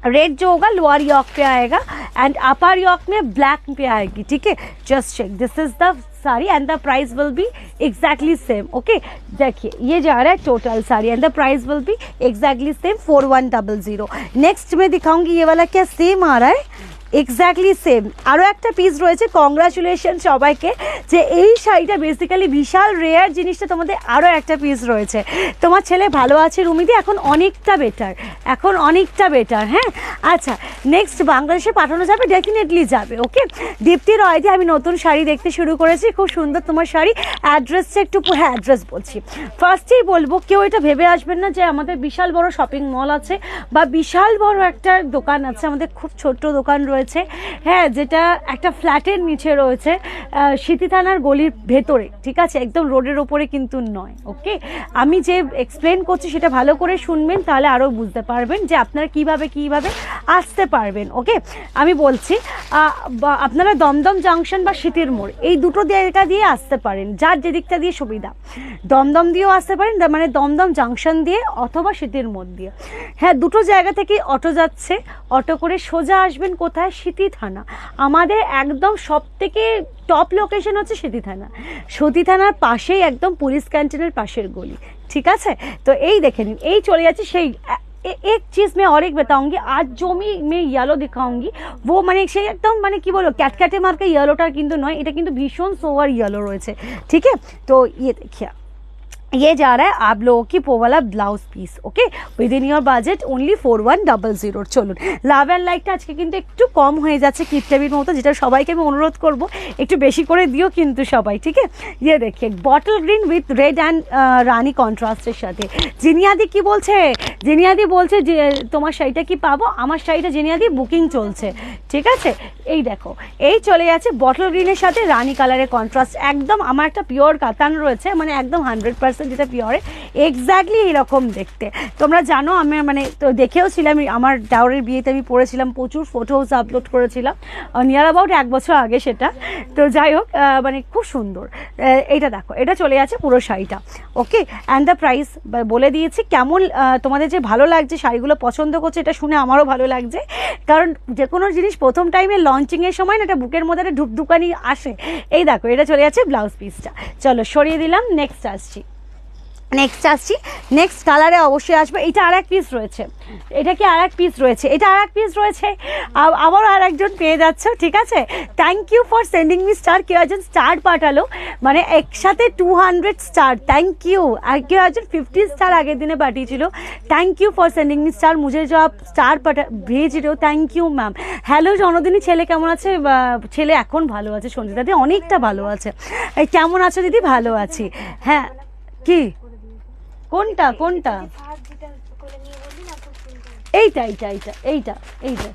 रेड जो होगा लोअर यॉक पे आएगा एंड अपर यॉक में ब्लैक पे आएगी, ठीक है। Just check this is the sari and the price will be exactly same. Okay देखिए ये जा रहा है total sari and the price will be exactly same 4100। Next में दिखाऊंगी ये वाला क्या सेम आ रहा है, এক্স্যাক্টলি সেম আরও একটা পিস রয়েছে। কংগ্রাচুলেশন সবাইকে যে এই শাড়িটা বেসিক্যালি বিশাল রেয়ার জিনিসটা, তোমাদের আরও একটা পিস রয়েছে। তোমার ছেলে ভালো আছে রুমিদি, এখন অনেকটা বেটার, হ্যাঁ আচ্ছা নেক্সট বাংলাদেশে পাঠানো যাবে, ডেফিনেটলি যাবে। ওকে দীপ্তি রয়দি, আমি নতুন শাড়ি দেখতে শুরু করেছি, খুব সুন্দর তোমার শাড়ি, অ্যাড্রেসটা একটু হ্যাঁ অ্যাড্রেস বলছি। ফার্স্টেই বলবো কেউ এটা ভেবে আসবেন না যে আমাদের বিশাল বড় শপিং মল আছে বা বিশাল বড় একটা দোকান আছে, আমাদের খুব ছোট্ট দোকান রয়েছে, হ্যাঁ যেটা একটা ফ্ল্যাটের নিচে রয়েছে, সিটি থানার গলির ভেতরে, ঠিক আছে, একদম রোডের ওপরে কিন্তু নয়। ওকে আমি যে এক্সপ্লেন করছি সেটা ভালো করে শুনবেন, তাহলে আরও বুঝতে পারবেন যে আপনারা কিভাবে আসতে পারবেন। ওকে, আমি বলছি আপনারা দমদম জাংশন বা সিটির মোড় এই দুটো জায়গা দিয়ে আসতে পারেন, যার যে দিকটা দিয়ে সুবিধা। দমদম দিয়েও আসতে পারেন, মানে দমদম জাংশন দিয়ে অথবা সিটির মোড় দিয়ে। হ্যাঁ, দুটো জায়গা থেকে অটো যাচ্ছে, অটো করে সোজা আসবেন কোথায়? সিটি থানা। আমাদের একদম সব থেকে টপ লোকেশন হচ্ছে সিটি থানা। সিটি থানার পাশেই একদম পুলিশ ক্যান্টিনের পাশের গলি, ঠিক আছে? তো এই দেখে নিন, এই চলে যাচ্ছে সেই। एक चीज़ मैं और एक बताऊंगी, आज जो मैं येलो दिखाऊंगी वो মানে সেই একদম মানে কি বলবো ক্যাটক্যাটে মার্কা ইয়েলোটা কিন্তু নয়, এটা কিন্তু ভীষণ সোভার ইয়েলো রয়েছে, ঠিক है? तो ये देखिए, ये जा रहा है आप लोगों की पोवाला blouse piece. Okay, within your budget only 4100। চলুন, লাভ অ্যান্ড লাইকটা আজকে কিন্তু একটু কম হয়ে যাচ্ছে কিপটেবির মতো, যেটা সবাইকে আমি অনুরোধ করব একটু বেশি করে দিও কিন্তু সবাই, ঠিক আছে? ইয়ে দেখিয়ে bottle green with red and rani কন্ট্রাস্টের সাথে। জিনিয়াদি কি বলছে? জিনিয়াদি বলছে যে তোমার শাড়িটা কি পাবো? আমার শাড়িটা জিনিয়াদি বুকিং চলছে, ঠিক আছে? এই দেখো, এই চলে যাচ্ছে বটল গ্রিনের সাথে রানি কালারের কন্ট্রাস্ট, একদম আমার একটা পিওর কাতান রয়েছে, মানে একদম 100% যেটা পিওরে, এক্স্যাক্টলি এইরকম দেখতে। তোমরা জানো আমি মানে তো দেখেও ছিলাম, আমার ডাউরের বিয়েতে আমি পরেছিলাম, প্রচুর ফটোস আপলোড করেছিলাম নিয়ার অ্যাবাউট 1 বছর আগে সেটা। তো যাই হোক, মানে খুব সুন্দর। এইটা দেখো, এটা চলে যাচ্ছে পুরো শাড়িটা। ওকে, অ্যান্ড দ্য প্রাইস বলে দিয়েছি। কেমন তোমাদের যে ভালো লাগছে, শাড়িগুলো পছন্দ করছে, এটা শুনে আমারও ভালো লাগছে, কারণ যে কোনো জিনিস প্রথম টাইমে লঞ্চিংয়ের সময় না একটা বুকের মধ্যে একটা ঢুকঢুকানি আসে। এই দেখো, এটা চলে যাচ্ছে ব্লাউজ পিসটা। চলো সরিয়ে দিলাম, নেক্সট আসছি। নেক্সট কালারে অবশ্যই আসবে। এটা আর এক পিস রয়েছে, এটা কি আর এক পিস রয়েছে? এটা আর এক পিস রয়েছে, আবারও আর একজন পেয়ে যাচ্ছ, ঠিক আছে? Thank you for sending me star. কেউ একজন স্টার পাঠালো, মানে একসাথে 200 স্টার। Thank you. আর কেউ একজন 50 স্টার আগের দিনে পাঠিয়েছিল। Thank you for sending me star. মুঝে जो आप স্টার भेज रहे हो, থ্যাংক ইউ ম্যাম। হ্যালো জনদিনী, ছেলে কেমন আছে? ছেলে এখন ভালো আছে, সঞ্জিতা দি অনেকটা ভালো আছে। কেমন আছো দিদি? ভালো আছি। হ্যাঁ, কি কোনটা কোনটা? এইটা এইটা এইটা এইটা এইটা।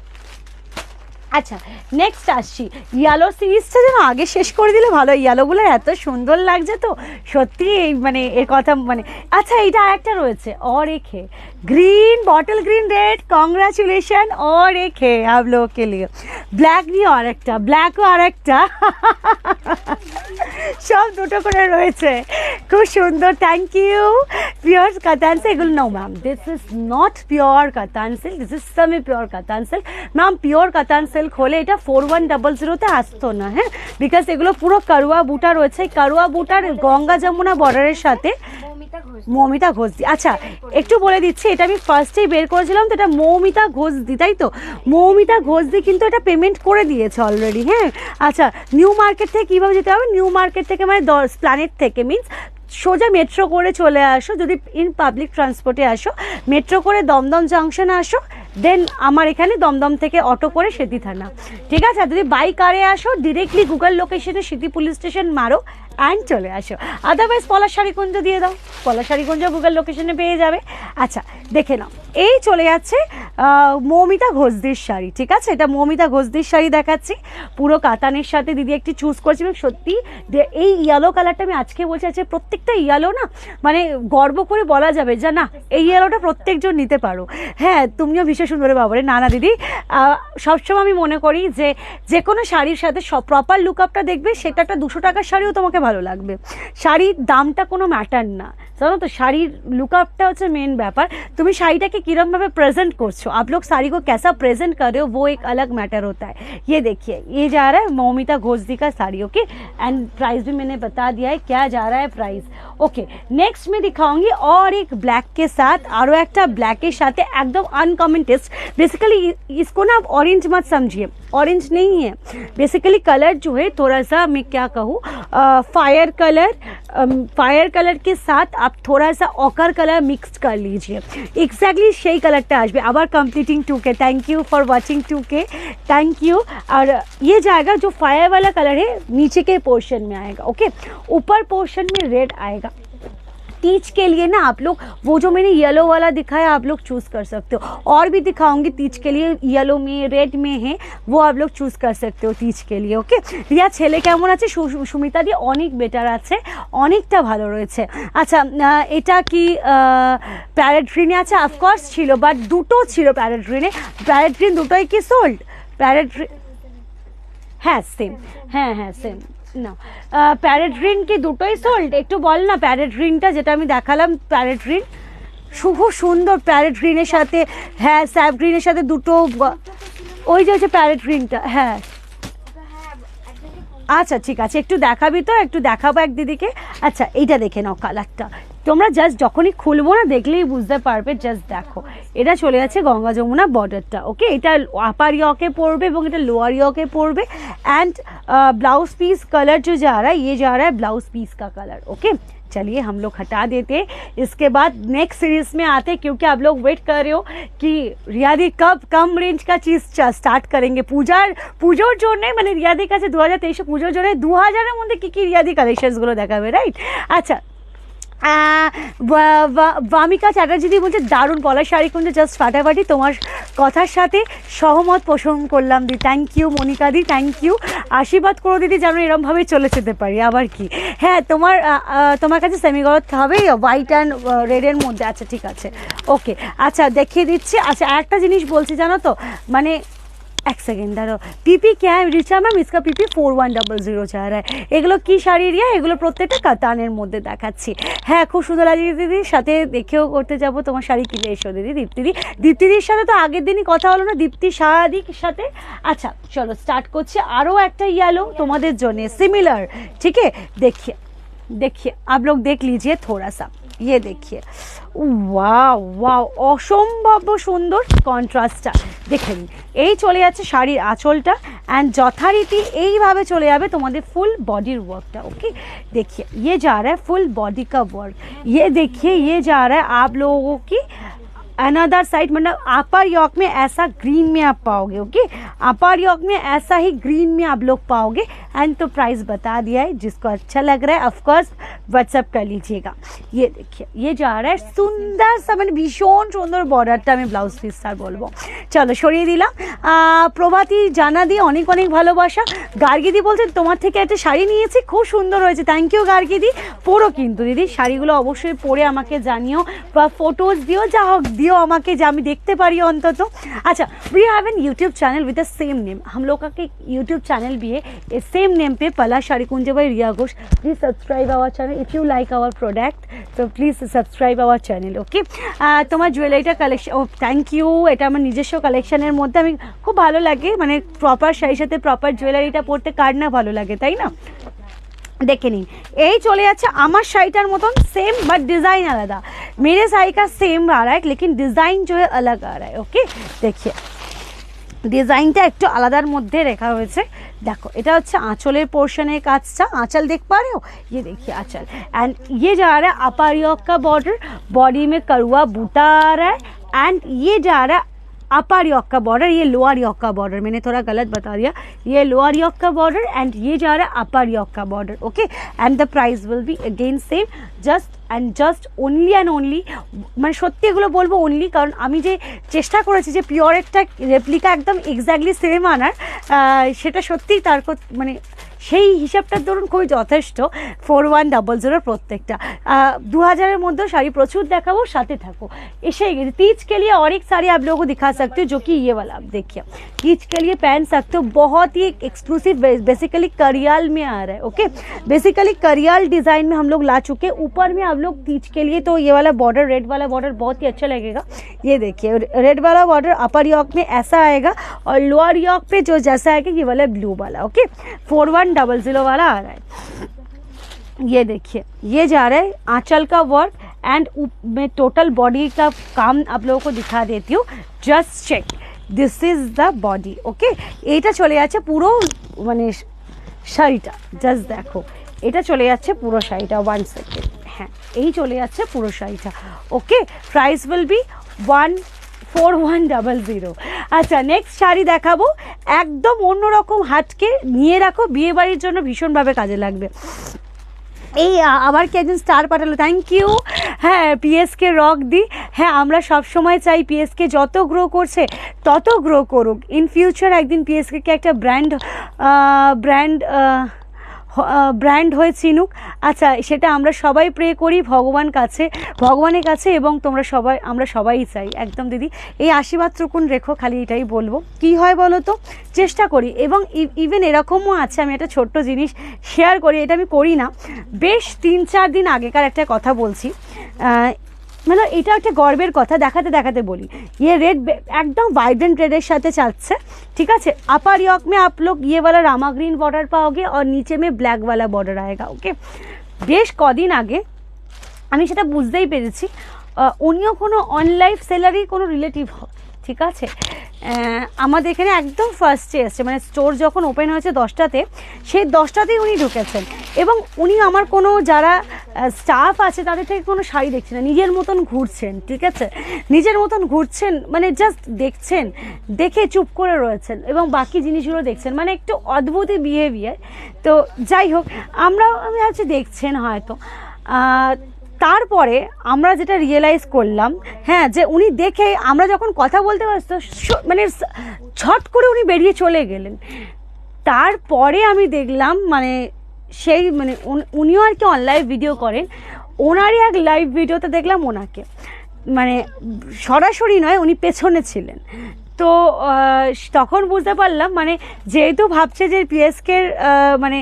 আচ্ছা, নেক্সট আসছি। ইয়েলো সিরিজটা যেন আগে শেষ করে দিলে ভালো, ইয়েলোগুলো এত সুন্দর লাগছে তো সত্যি, মানে এর কথা মানে। আচ্ছা, এইটা আরেকটা রয়েছে, और एक है green, bottle green red. Congratulation, और एक है आप लोगों के लिए। ব্ল্যাক নিয়ে আর একটা, ব্ল্যাকও আর একটা, সব দুটো করে রয়েছে, খুব সুন্দর। Thank you. Pure katan silk, এগুলো no ma'am, this is not pure katan silk, this is semi pure katan silk ma'am. Pure katan silk হলে এটা 4100-তে আসতো না, হ্যাঁ, বিকজ এগুলো পুরো কারুয়া বুটা রয়েছে। কারুয়া বুটার গঙ্গা যমুনা বর্ডারের সাথে মৌমিতা ঘোষদি। আচ্ছা, একটু বলে দিচ্ছি, এটা আমি ফার্স্টেই বের করেছিলাম, তো এটা মৌমিতা ঘোষদি, তাই তো? মৌমিতা ঘোষদি কিন্তু এটা পেমেন্ট করে দিয়েছে অলরেডি, হ্যাঁ। আচ্ছা, নিউ মার্কেট থেকে কীভাবে যেতে হবে? নিউ মার্কেট থেকে মানে প্ল্যানেট থেকে, মিনস সোজা মেট্রো করে চলে আসো, যদি ইন পাবলিক ট্রান্সপোর্টে আসো, মেট্রো করে দমদম জাংশনে আসো, দেন আমার এখানে দমদম থেকে অটো করে সিটি থানা, ঠিক আছে? আর যদি বাই কারে আসো, ডিরেক্টলি গুগল লোকেশনে সিটি পুলিশ স্টেশন মারো অ্যান্ড চলে আসো। আদারওয়াইজ পলাশাড়িকুঞ্জ দিয়ে দাও, পলাশাড়িকুঞ্জ গুগল লোকেশনে পেয়ে যাবে। আচ্ছা, দেখে নাও, এই চলে যাচ্ছে মৌমিতা ঘোষদির শাড়ি, ঠিক আছে? এটা মৌমিতা ঘোষদির শাড়ি দেখাচ্ছি, পুরো কাতানের সাথে দিদি একটি চুজ করছি। সত্যি এই ইয়েলো কালারটা আমি আজকে বলছি, আজকে প্রত্যেকটা ইয়েলো না, মানে গর্ব করে বলা যাবে যে না, এই ইয়েলোটা প্রত্যেকজন নিতে পারো। হ্যাঁ, তুমিও ভীষণ সুন্দর বাবারে। না না দিদি, সবসময় আমি মনে করি যে যে কোনো শাড়ির সাথে সব প্রপার লুক আপটা দেখবে, সেটা একটা 200 টাকার শাড়িও তোমাকে ভালো লাগবে। শাড়ির দামটা কোনো ম্যাটার না, জানো তো? শাড়ির লুক আপটা হচ্ছে মেন ব্যাপার। তুমি শাড়িটাকে কিরমভাবে प्रेजेंट করছো, आप लोग साड़ी को कैसा प्रेजेंट कर रहे हो, वो एक अलग मैटर होता है। ये देखिए, ये जा रहा है मौमिता घोषदी का साड़ी, ओके, एंड प्राइस भी मैंने बता दिया है क्या जा रहा है प्राइस। ओके, नेक्स्ट मैं दिखाऊंगी और एक ब्लैक के साथ, आरो एक ब्लैक के साथ एकदम अनकॉमन टेस्ट। बेसिकली इसको ना आप ऑरेंज मत समझिए, ऑरेंज नहीं है, बेसिकली कलर जो है थोड़ा सा, मैं क्या कहूँ, फायर कलर के साथ आप थोड़ा सा ऑकर कलर मिक्स कर लीजिए, एग्जैक्टली সেই কালারটা আসবে। আবার completing 2K, thank you for watching 2K, thank you. और ये जाएगा जो फायर वाला कलर है नीचे के पोर्शन में आएगा, ओके, ऊपर पोर्शन में रेड आएगा। तीज के लिए ना आप लोग वो जो मैंने येलो वाला दिखाया आप लोग चूज़ कर सकते हो, और भी दिखाऊंगी तीज के लिए, येलो में रेड में है, वो आप लोग चूज़ कर सकते हो तीज के लिए। ওকে রিয়া ছেলে কেমন আছে? সুমিতা দি অনেক বেটার আছে, অনেকটা ভালো রয়েছে। আচ্ছা এটা কি প্যারেট গ্রিনে আছে? অফকোর্স ছিল, বাট দুটো ছিল প্যারেট গ্রিনে। প্যারেট গ্রিন দুটোই কি সোল্ড? প্যারেট হ্যাঁ সেম, হ্যাঁ হ্যাঁ সেম না। প্যারেট গ্রিন কি দুটোই সোল্ড? একটু বল না প্যারেট গ্রিনটা যেটা আমি দেখালাম, প্যারেট গ্রিন শুভ সুন্দর প্যারেট গ্রিনের সাথে, হ্যাঁ স্যাপ গ্রিনের সাথে দুটো, ওই যে হচ্ছে প্যারেট গ্রিনটা। হ্যাঁ আচ্ছা ঠিক আছে, একটু দেখাবি তো, একটু দেখাবো এক দিদিকে। আচ্ছা এইটা দেখে নাও কালারটা, তোমরা জাস্ট যখনই খুলবো না দেখলেই বুঝতে পারবে। জাস্ট দেখো, এটা চলে যাচ্ছে গঙ্গা যমুনা বর্ডারটা। ওকে এটা আপার ইয়কে পড়বে এবং এটা লোয়ার ইয়কে পড়বে। एंड ब्लाउज पीस कलर जो जा रहा है, ये जा रहा है ब्लाउज पीस का कलर। ओके चलिए हम लोग हटा देते, इसके बाद नेक्स्ट सीरीज में आते, क्योंकि आप लोग वेट कर रहे हो कि रियादी कब कम रेंज का चीज स्टार्ट करेंगे। পুজোর জন্য মানে রিয়াদির কাছে 2023 পুজোর জন্য 2000-এর মধ্যে কি কি রিয়াদি কালেকশনসগুলো দেখাবে, রাইট? আচ্ছা বামিকা চ্যাটার্জি বলছে দারুণ পলাশ শাড়ি কিন্তু জাস্ট ফাটাফাটি, তোমার কথার সাথে সহমত পোষণ করলাম দি। থ্যাংক ইউ মনিকা দি, থ্যাংক ইউ। আশীর্বাদ করো দিদি যেন এরমভাবেই চলে যেতে পারি। আবার কি, হ্যাঁ তোমার কাছে সেমিগরত হবে হোয়াইট অ্যান্ড রেডের মধ্যে। আচ্ছা ঠিক আছে, ওকে আচ্ছা দেখিয়ে দিচ্ছি। আচ্ছা একটা জিনিস বলছি জানো তো, মানে এক সেকেন্ড দাঁড়ো, পিপি क्या है রিচা ম্যাম? इसका পিপি 4100 চাহ রা এগুলো কি শাড়ি রিয়া? এগুলো প্রত্যেকটা কাতানের মধ্যে দেখাচ্ছি। হ্যাঁ খুব সুন্দর লাগে দিদির সাথে, দেখেও করতে যাবো তোমার শাড়ি কিনে এসো দিদি। দীপ্তিদির সাথে তো আগের দিনই কথা হলো না, দীপ্তি শাহাদির সাথে। আচ্ছা চলো স্টার্ট করছি। আরও একটা येलो তোমাদের জন্য সিমিলার, ঠিক है? देखिए आप लोग देख लीजिए थोड़ा सा, ये देखिए ওয়াও ওয়াও, অসম্ভব সুন্দর কন্ট্রাস্টটা দেখে নিন। এই চলে যাচ্ছে শাড়ির আঁচলটা, অ্যান্ড যথারীতি এইভাবে চলে যাবে তোমাদের ফুল বডির ওয়ার্কটা। ओके देखिए ये जा रहा है फुल बॉडी का वर्क, ये देखिए ये जा रहा है आप लोगों की अनदर साइड, मतलब अपर यॉक में ऐसा ग्रीन में आप पाओगे। ओके अपर यॉक में ऐसा ही ग्रीन में आप लोग पाओगे। एंड तो प्राइस बता दिया है, जिसको अच्छा लग रहा है ऑफकोर्स व्हाट्सअप कर लीजिएगा। ये देखिए ये जा रहा है सुंदर सा, মানে ভীষণ সুন্দর বর্ডারটা, আমি ব্লাউজ পিসটা বলবো। চলো সরিয়ে দিলাম। প্রভাতী জানা দিয়ে অনেক অনেক ভালোবাসা। গার্গিদি বলছেন তোমার থেকে একটা শাড়ি নিয়েছি, খুব সুন্দর হয়েছে। থ্যাংক ইউ গার্গিদি। পরো কিন্তু দিদি শাড়িগুলো অবশ্যই পরে আমাকে জানিও, বা ফটোজ দিও, যা হোক দিও আমাকে, যে আমি দেখতে পারি অন্তত। अच्छा we have an YouTube channel with the same name, हम लोग का यूट्यूब चैनल भी है इस सेम नेम पे, Palash Sari Kunja by Riya Ghosh. Please subscribe our channel if you like our product, तो please subscribe our channel. Okay তোমার জুয়েলারিটা কালেকশন, ও থ্যাংক ইউ। এটা আমার নিজস্ব কালেকশনের মধ্যে, আমি খুব ভালো লাগে, মানে প্রপার শাড়ির সাথে প্রপার জুয়েলারিটা পরতে কার না ভালো লাগে, তাই না? देखे नहीं, यही चले जाच्छे आमार शाड़ीटार मतन सेम, बट डिज़ाइन आलादा। मेरे साड़ी का सेम आ रहा है, लेकिन डिज़ाइन जो है अलग आ रहा है। ओके देखिए ডিজাইনটা একটু আলাদার মধ্যে রেখা হয়েছে। দেখো এটা হচ্ছে আঁচলের পোর্শনের কাজটা, आंचल देख पा रहे हो? ये देखिए आंचल, एंड ये जा रहा है अपर यॉक का बॉर्डर, बॉडी में करुआ बूटा आ रहा है, एंड ये जा रहा है अपर यॉक का बॉर्डर, ये लोअर यॉक का बॉर्डर, मैंने थोड़ा गलत बता दिया, ये लोअर यॉक का बॉर्डर एंड ये जा रहा है अपर यॉक का border. Okay and the price will be again same, just and just only and only, মানে সত্যি এগুলো বলবো অনলি, কারণ আমি যে চেষ্টা করেছি যে পিওরেরটা রেপ্লিকা একদম এক্স্যাক্টলি সেম আনার, সেটা সত্যিই তার মানে সেই হিসাবটার ধরুন খুবই যথেষ্ট। 4100 প্রত্যেকটা। 2000-এর মধ্যেও শাড়ি প্রচুর দেখাবো, সাথে থাকো। এসেই গেছে तीज के लिए, और एक साड़ी आप लोगों को दिखा सकते हो जो कि ये वाला आप देखिए, तीज के लिए पहन सकते हो, बहुत ही एक्सक्लूसिव, बेसिकली करियाल में आ रहा है। ओके बेसिकली करियाल डिज़ाइन में हम लोग ला चुके हैं। ऊपर में आप लोग तीज के लिए तो ये वाला बॉर्डर, रेड वाला बॉर्डर बहुत ही अच्छा लगेगा। ये देखिए रेड वाला बॉर्डर अपर यॉक में ऐसा आएगा, और लोअर यॉक पे जो जैसा आएगा ये वाला ब्लू वाला। ओके 4100 वाला आ रहा है। ये देखिए ये जा रहा है आंचल का वर्क, एंड मैं टोटल बॉडी का काम आप लोगों को दिखा देती हूँ। Just check, this is the body. Okay এটা চলে যাচ্ছে পুরো মানে শাড়িটা, জাস্ট দেখো এটা চলে যাচ্ছে পুরো শাড়িটা। 1 সেকেন্ড, হ্যাঁ এই চলে যাচ্ছে পুরো শাড়িটা। Okay price will B 4100। আচ্ছা নেক্সট শাড়ি দেখাবো, একদম অন্যরকম, হাটকে নিয়ে রাখো, বিয়ে বাড়ির জন্য ভীষণভাবে কাজে লাগবে। এই আবার কি একজন স্টার পাঠালো, থ্যাংক ইউ। হ্যাঁ পিএসকে রক দি। হ্যাঁ আমরা সব সময় চাই পিএসকে যত গ্রো করছে তত গ্রো করুক, ইন ফিউচার একদিন পিএসকে একটা ব্র্যান্ড হয়ে চিনুক। আচ্ছা সেটা আমরা সবাই প্রে করি ভগবানের কাছে, এবং আমরা সবাই চাই একদম দিদি। এই আশীর্বাদটুকুন রেখো, খালি এটাই বলবো। কি হয় বলো তো, চেষ্টা করি, এবং ইভেন এরকমও আছে, আমি একটা ছোট্ট জিনিস শেয়ার করি, এটা আমি করি না, বেশ 3-4 দিন আগেকার একটা কথা বলছি, মানে এটা একটা গর্বের কথা, দেখাতে বলি। ये रेड एकदम वाइब्रेंट रेड साथ चाচ্ছে, ठीक है। अपर यॉर्क में आप लोग ये वाला रामा ग्रीन बॉर्डर पाओगे और नीचे में ब्लैक वाला बॉर्डर आएगा, ओके। বেশ কদিন আগে আমি সেটা বুঝতেই পেরেছি উনিও কোনো অনলাইন সেলারই কোনো রিলেটিভ, ঠিক আছে। আমাদের এখানে একদম ফার্স্টে এসছে, মানে স্টোর যখন ওপেন হয়েছে 10টাতে, সেই 10টাতেই উনি ঢুকেছেন, এবং উনি আমার কোনো যারা স্টাফ আছে তাদের থেকে কোনো শাড়ি দেখছেন না, নিজের মতন ঘুরছেন, ঠিক আছে, নিজের মতন ঘুরছেন, মানে জাস্ট দেখছেন, দেখে চুপ করে রয়েছেন এবং বাকি জিনিসগুলো দেখছেন, মানে একটু অদ্ভুতই বিহেভিয়ার। তো যাই হোক, আমি ভাবছি দেখছেন হয়তো। তারপরে আমরা যেটা রিয়েলাইজ করলাম, হ্যাঁ, যে উনি দেখে আমরা যখন কথা বলতে পারতো মানে ছট করে উনি বেরিয়ে চলে গেলেন। তারপরে আমি দেখলাম মানে উনিও আর কি অনলাইন ভিডিও করেন, ওনারই এক লাইভ ভিডিওতে দেখলাম ওনাকে, মানে সরাসরি নয়, উনি পেছনে ছিলেন। তো তখন বুঝতে পারলাম, মানে যেহেতু ভাবছে যে পিএসকের মানে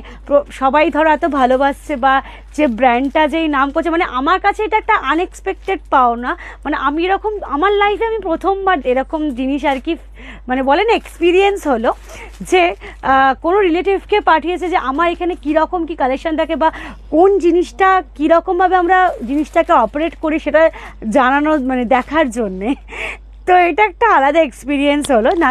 সবাই ধরো এত ভালোবাসছে, বা যে ব্র্যান্ডটা যেই নাম করছে, মানে আমার কাছে এটা একটা আনএক্সপেক্টেড পাওনা। মানে আমি এরকম আমার লাইফে আমি প্রথমবার এরকম জিনিস আর কি, মানে বলেন এক্সপিরিয়েন্স হলো, যে কোনো রিলেটিভকে পাঠিয়েছে যে আমার এখানে কীরকম কী কালেকশান থাকে, বা কোন জিনিসটা কীরকমভাবে আমরা জিনিসটাকে অপারেট করি সেটা জানানো, মানে দেখার জন্যে। তো এটা একটা আলাদা এক্সপিরিয়েন্স হলো না।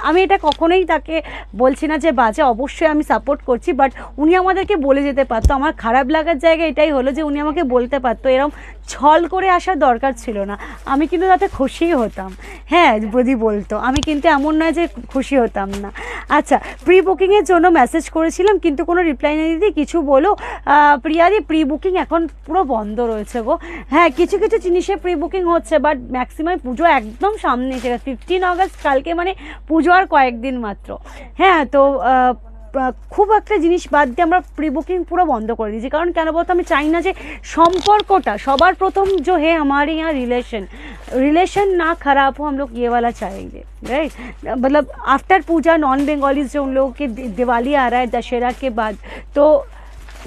আমি এটা কখনোই তাকে বলছি না যে বাজে, অবশ্যই আমি সাপোর্ট করছি, বাট উনি আমাদেরকে বলে যেতে পারতো। আমার খারাপ লাগার জায়গা এটাই হলো যে উনি আমাকে বলতে পারতো, এরকম ছল করে আসার দরকার ছিল না, আমি কিন্তু তাতে খুশিই হতাম। হ্যাঁ যদি বলতো, আমি কিন্তু এমন নয় যে খুশি হতাম না। আচ্ছা, প্রি বুকিংয়ের জন্য মেসেজ করেছিলাম কিন্তু কোনো রিপ্লাই নেই। দিদি কিছু বলো। প্রিয়াদি, প্রি বুকিং এখন পুরো বন্ধ রয়েছে গো। হ্যাঁ কিছু জিনিসে প্রি বুকিং হচ্ছে, বাট ম্যাক্সিমাম পুজো একদম সামনে এসে গেছে, 15 অগস্ট কালকে, মানে পুজো আর কয়েকদিন মাত্র। হ্যাঁ তো খুব একটা জিনিস বাদ দিয়ে আমরা প্রি বুকিং পুরো বন্ধ করে দিয়েছি, কারণ কেন বলতো, আমি চাই না যে সম্পর্কটা সবার প্রথম जो है हमारे यहाँ रिलेशन ना खराब हो, हम लोग ये वाला चाहेंगे, राइट। मतलब आफ्टर पूजा नॉन बंगालीज जो उन लोगों के दिवाली आ रहा है दशहरा के बाद, तो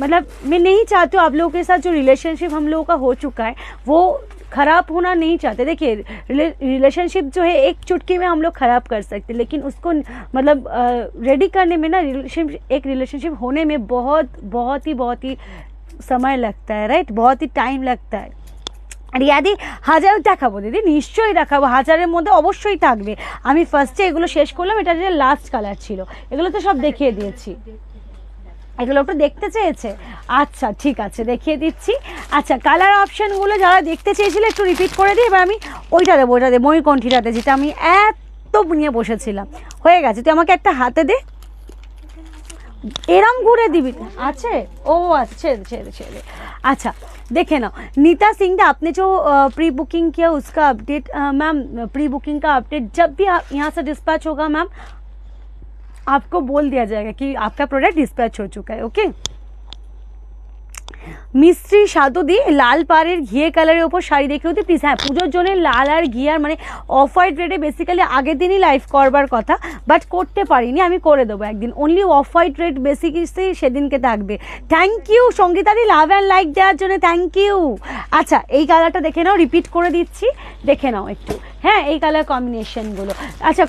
मतलब मैं नहीं चाहती हूँ आप लोगों के साथ जो रिलेशनशिप हम लोगों का हो चुका है वो ख़राब होना नहीं चाहते। देखिए रिलेशनशिप जो है एक चुटकी में हम लोग ख़राब कर सकते, लेकिन उसको मतलब रेडी करने में ना एक रिलेशनशिप होने में बहुत ही समय लगता है, राइट, बहुत ही टाइम लगता है। রিয়াদি হাজার দেখাবো দিদি, নিশ্চয়ই দেখাবো, হাজারের মধ্যে অবশ্যই থাকবে। আমি ফার্স্টে এগুলো শেষ করলাম, এটা যে লাস্ট কালার ছিল, এগুলো তো সব দেখিয়ে দিয়েছি। এগুলো একটু দেখতে চেয়েছে, আচ্ছা ঠিক আছে দেখিয়ে দিচ্ছি। আচ্ছা কালার অপশানগুলো যারা দেখতে চেয়েছিল একটু রিপিট করে দিই। এবার আমি ওইটা দেবো, ময়ূরকণ্ঠীটাতে, যেটা আমি এত নিয়ে বসেছিলাম। হয়ে গেছে, তুই আমাকে একটা হাতে দে, এরম ঘুরে দিবি আছে। ও আচ্ছা ছেড়ে। अच्छा देखे ना, नीता सिंह ने आपने जो प्री बुकिंग किया उसका अपडेट मैम, प्री बुकिंग का अपडेट जब भी यहाँ से डिस्पैच होगा मैम आपको बोल दिया जाएगा कि आपका प्रोडक्ट डिस्पैच हो चुका है, ओके। মিস্ত্রি সাধুদি লাল পাড়ের ঘিয়ে কালারের ওপর শাড়ি দেখে হতে প্লিজ। হ্যাঁ পুজোর জন্য লাল আর ঘিয়ার মানে অফ হোয়াইট রেডে বেসিক্যালি আগের দিনই লাইভ করবার কথা, বাট করতে পারিনি, আমি করে দেবো একদিন। Only off white red basically সেদিনকে থাকবে। থ্যাংক ইউ সঙ্গীতাদি, লাভ অ্যান্ড লাইক দেওয়ার জন্য থ্যাংক ইউ। আচ্ছা এই কালারটা দেখে নাও, রিপিট করে দিচ্ছি, দেখে নাও একটু। হ্যাঁ এই কালার কম্বিনেশনগুলো। আচ্ছা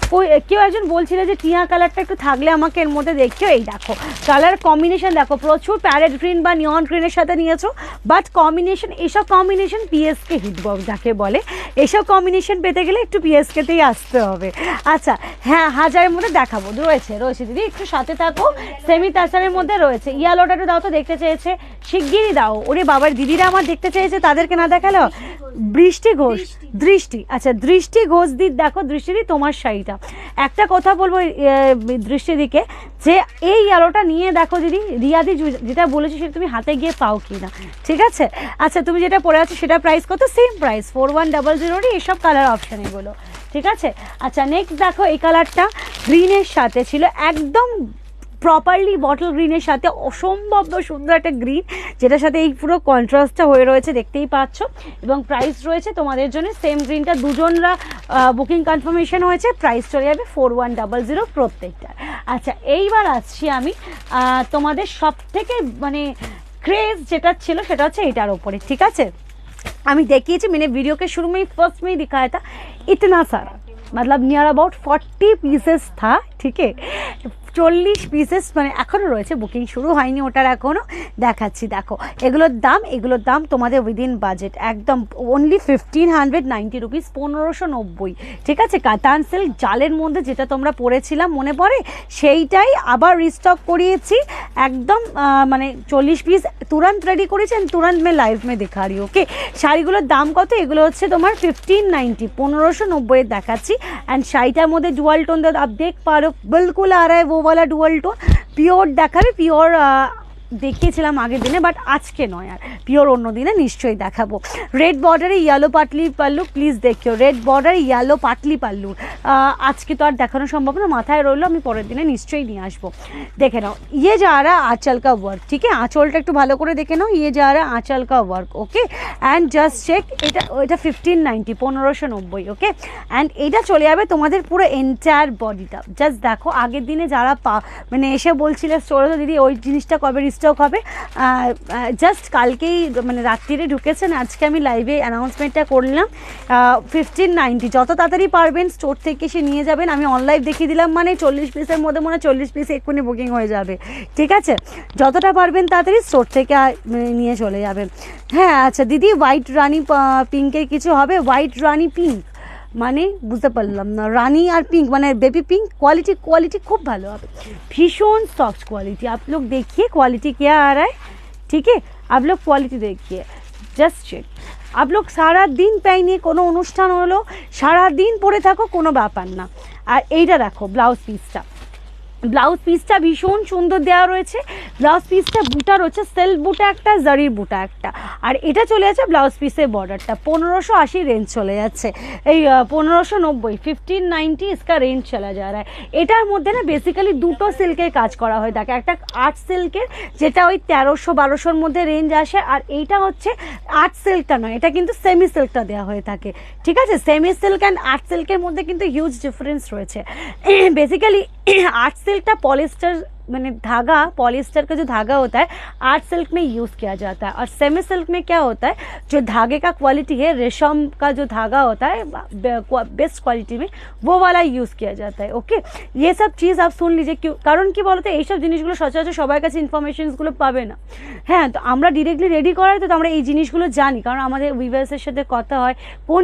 কেউ একজন বলছিল যে টিয়া কালারটা একটু থাকলে আমাকে এর মধ্যে দেখিও। এই দেখো কালার কম্বিনেশন দেখো, প্রচুর প্যারেট গ্রিন বা নিয়ন গ্রিনের সাথে নিয়েছো, বাট কম্বিনেশন, এসব কম্বিনেশন পিএসকে হিটবক্স যাকে বলে, এসব কম্বিনেশন পেতে গেলে একটু পিএসকেতেই আসতে হবে। আচ্ছা হ্যাঁ হাজারের মধ্যে দেখাবো, রয়েছে দিদি একটু সাথে থাকো। সেমি তাসারের মধ্যে রয়েছে, ইয়ালোটা একটু দাও তো, দেখতে চেয়েছে শিগগিরই দাও। ওরে বাবার দিদিরা আমার দেখতে চেয়েছে, তাদেরকে না দেখালো বৃষ্টি ঘোষ, দৃষ্টি, আচ্ছা দৃষ্টি ঘোষ দি, দেখো দৃষ্টিদি তোমার শাড়িটা, একটা কথা বলবো দৃষ্টিদিকে, যে এই ইয়েলোটা নিয়ে দেখো দিদি, রিয়াদি যেটা বলেছি সেটা তুমি হাতে গিয়ে পাও কি না, ঠিক আছে। আচ্ছা তুমি যেটা পরে আছো সেটা প্রাইস কত? সেম প্রাইস 4100, এসব কালার অপশান এগুলো, ঠিক আছে। আচ্ছা নেক্সট দেখো এই কালারটা গ্রিনের সাথে ছিল, একদম প্রপারলি বটল গ্রিনের সাথে অসম্ভব সুন্দর একটা গ্রিন, যেটার সাথে এই পুরো কন্ট্রাস্টটা হয়ে রয়েছে দেখতেই পাচ্ছ, এবং প্রাইস রয়েছে তোমাদের জন্য সেম গ্রিনটা, দুজনরা বুকিং কনফার্মেশন হয়েছে, প্রাইস চলে যাবে 4100 প্রত্যেকটা। আচ্ছা এইবার আসছি আমি তোমাদের সব থেকে মানে ক্রেজ যেটা ছিল সেটা হচ্ছে এটার ওপরে, ঠিক আছে। আমি দেখিয়েছি मैंने वीडियो के शुरू में ही फर्स्ट में ही दिखाया था, इतना सारा मतलब नियर अबाउट 40 पीसेस था, ठीक है 40 পিসেস মানে এখনও রয়েছে, বুকিং শুরু হয়নি ওটার এখনও, দেখাচ্ছি দেখো এগুলোর দাম তোমাদের উইদিন বাজেট একদম অনলি 1590 রুপিস, 1590, ঠিক আছে। কাতান সিল্ক জালের মধ্যে যেটা তোমরা পরেছিলাম মনে পড়ে, সেইটাই আবার রিস্টক করিয়েছি একদম, মানে 40 পিস তুরন্ত রেডি করেছি, তুরন্ত মে লাইভ মে দেখা রি, ওকে। শাড়িগুলোর দাম কত? এগুলো হচ্ছে তোমার 1590, 1590 দেখাচ্ছি। অ্যান্ড শাড়িটার মধ্যে ডুয়াল টোন আপ দেখ পারো, বিলকুল আর वो वाला डुअल टोन পিওর দেখাবে, পিওর দেখিয়েছিলাম আগের দিনে, বাট আজকে নয়, আর পিওর অন্য দিনে নিশ্চয়ই দেখাবো। রেড বর্ডারে ইয়েলো পাটলি পাল্লু, প্লিজ দেখিও, রেড বর্ডারে ইয়েলো পাটলি পাল্লু, আজকে তো আর দেখানো সম্ভব না, মাথায় রইলো, আমি পরের দিনে নিশ্চয়ই নিয়ে আসবো। দেখে নাও ইয়ে যা রা আঁচল কা ওয়ার্ক, ঠিক আছে, আঁচলটা একটু ভালো করে দেখে নাও, ইয়ে যা রা আঁচল কা work, okay. And just check, এটা 1590, 1590, ওকে। অ্যান্ড এইটা চলে যাবে তোমাদের পুরো এন্টায়ার বডিটা, জাস্ট দেখো আগের দিনে যারা মানে এসে বলছিলে স্টোরে তো দিদি ওই জিনিসটা কবে স্টক হবে, জাস্ট কালকেই মানে রাত্রিরে ঢুকেছেন, আজকে আমি লাইভে অ্যানাউন্সমেন্টটা করলাম। 1590, যত তাড়াতাড়ি পারবেন স্টোর থেকে এসে নিয়ে যাবেন, আমি অনলাইন দেখিয়ে দিলাম মানে 40 পিসের মধ্যে মনে হয় 40 পিস এক্ষুনি বুকিং হয়ে যাবে, ঠিক আছে। যতটা পারবেন তাড়াতাড়ি স্টোর থেকে নিয়ে চলে যাবেন। হ্যাঁ আচ্ছা দিদি, হোয়াইট রানি পিঙ্কের কিছু হবে? হোয়াইট রানি পিঙ্ক মানে বুঝতে পারলাম না, রাनी और पिंक মানে बेबी पिंक, क्वालिटी खूब ভালো হবে, भीषण सॉफ्ट क्वालिटी, आप लोग देखिए क्वालिटी क्या आ रहा है, ठीक है, आप लोग क्वालिटी देखिए, जस्ट चेक। आप लोग সারা দিন পাইনি, কোনো অনুষ্ঠান হলো সারা দিন পরে থাকো কোনো ব্যাপার না। আর এইটা দেখো ব্লাউজ পিসটা, ব্লাউজ পিসটা ভীষণ সুন্দর দেওয়া রয়েছে, ব্লাউজ পিসটা বুটা রয়েছে, সেলফ বুটা একটা, জারির বুটা একটা, আর এটা চলে যাচ্ছে ব্লাউজ পিসের বর্ডারটা 1580 রেঞ্জ চলে যাচ্ছে, এই 1590, 1590 इसका রেঞ্জ চলে যা রা। এটার মধ্যে না বেসিক্যালি দুটো সিল্কের কাজ করা হয় থাকে, একটা আর্ট সিল্কের যেটা ওই 1300-1200-র মধ্যে রেঞ্জ আসে, আর এইটা হচ্ছে আর্ট সিল্কটা নয়, এটা কিন্তু সেমি সিল্কটা দেওয়া হয়ে থাকে, ঠিক আছে। সেমি সিল্ক অ্যান্ড আর্ট সিল্কের মধ্যে কিন্তু হিউজ ডিফারেন্স রয়েছে। বেসিক্যালি आर्ट सिल्क का पॉलिस्टर मैंने धागा, पॉलिस्टर का जो धागा होता है आर्ट सिल्क में यूज़ किया जाता है, और सेमी सिल्क में क्या होता है, जो धागे का क्वालिटी है रेशम का जो धागा होता है बेस्ट क्वालिटी में, वो वाला यूज़ किया जाता है, ओके। ये सब चीज़ आप सुन लीजिए, क्यों कारण কি বলতে এই সব জিনিসগুলো সচরাচর সবার কাছে ইনফরমেশনসগুলো পাবে না। হ্যাঁ তো আমরা ডিরেক্টলি রেডি করাই তো আমরা এই জিনিসগুলো জানি, কারণ আমাদের উইভার্সের সাথে কথা হয় কোন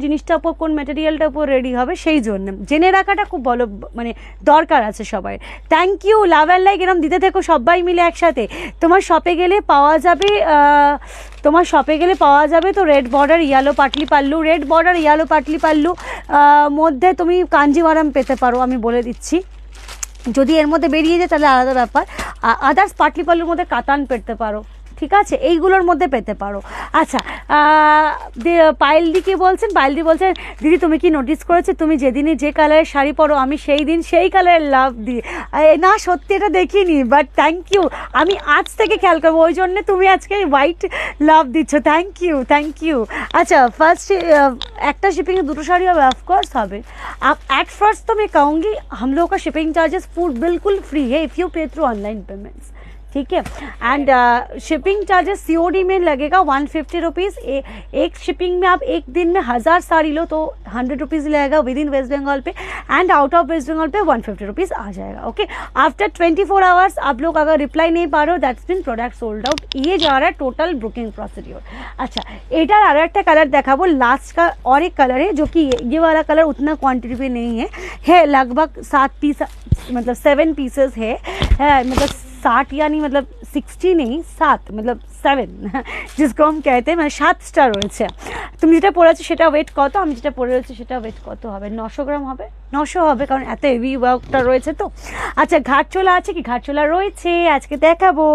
জিনিসটা উপর কোন ম্যাটেরিয়ালটার উপর রেডি হবে, সেই জন্য জেনে রাখাটা খুব ভালো মানে দরকার আছে সবাই। Thank you, love and like এরকম দিতে থেকো সবাই মিলে একসাথে। তোমার শপে গেলে পাওয়া যাবে তো red border yellow Patli pallu, red border yellow Patli pallu মধ্যে তুমি কাঞ্জিভারাম পেতে পারো, আমি বলে দিচ্ছি। যদি এর মধ্যে বেরিয়ে যায় তাহলে আলাদা ব্যাপার, আদার্স পাটলি পাল্লুর মধ্যে কাতান পেতে পারো, ঠিক আছে, এইগুলোর মধ্যে পেতে পারো। আচ্ছা পায়েলদি বলছেন দিদি তুমি কি নোটিস করেছো তুমি যেদিনই যে কালারের শাড়ি পরো আমি সেই দিন সেই কালারের লাভ দিই? না সত্যি এটা দেখিনি, বাট থ্যাংক ইউ, আমি আজ থেকে খেয়াল করবো, ওই জন্যে তুমি আজকে হোয়াইট লাভ দিচ্ছ, থ্যাংক ইউ। আচ্ছা ফার্স্ট একটা শিপিংয়ে দুটো শাড়ি হবে, অফकोर्स হবে। एट फर्स्ट तो मैं कहूँगी हम लोगों का शिपिंग चार्जेस बिल्कुल फ्री है इफ़ यू पे थ्रू ऑनलाइन पेमेंट्स, ठीक है। एंड शिपिंग चार्जेस सीओडी में लगेगा 150 रुपीज़। एक शिपिंग में आप एक दिन में 1000 साड़ी लो तो 100 रुपीज़ लगेगा विद इन वेस्ट बंगाल पे, and out of waste Bengal पे 150 रुपीज़ आ जाएगा, ओके। आफ्टर 24 आवर्स आप लोग अगर रिप्लाई नहीं पा रहे हो that's bin product sold out, ये जा रहा है टोटल बुकिंग प्रोसीड्योर। अच्छा एटार और एक कलर देखाबो, लास्ट का और एक कलर है जो कि ये वाला कलर उतना क्वान्टिटी पे नहीं है लगभग 7 पीस मतलब 7 पीसेस है मतलब 60 यानी मतलब 60 नहीं 7 मतलब 7 जिसको हम कहते हैं, মানে 7টা রয়েছে। তুমি যেটা পরেছো সেটা ওয়েট কত, আমি যেটা পরে রয়েছি সেটা ওয়েট কত হবে? 900 গ্রাম হবে, 900 হবে, কারণ এত হেভি ওয়ার্কটা রয়েছে তো। আচ্ছা ঘাটচোলা আছে কি? ঘাটচোলা রয়েছে, আজকে দেখাবো,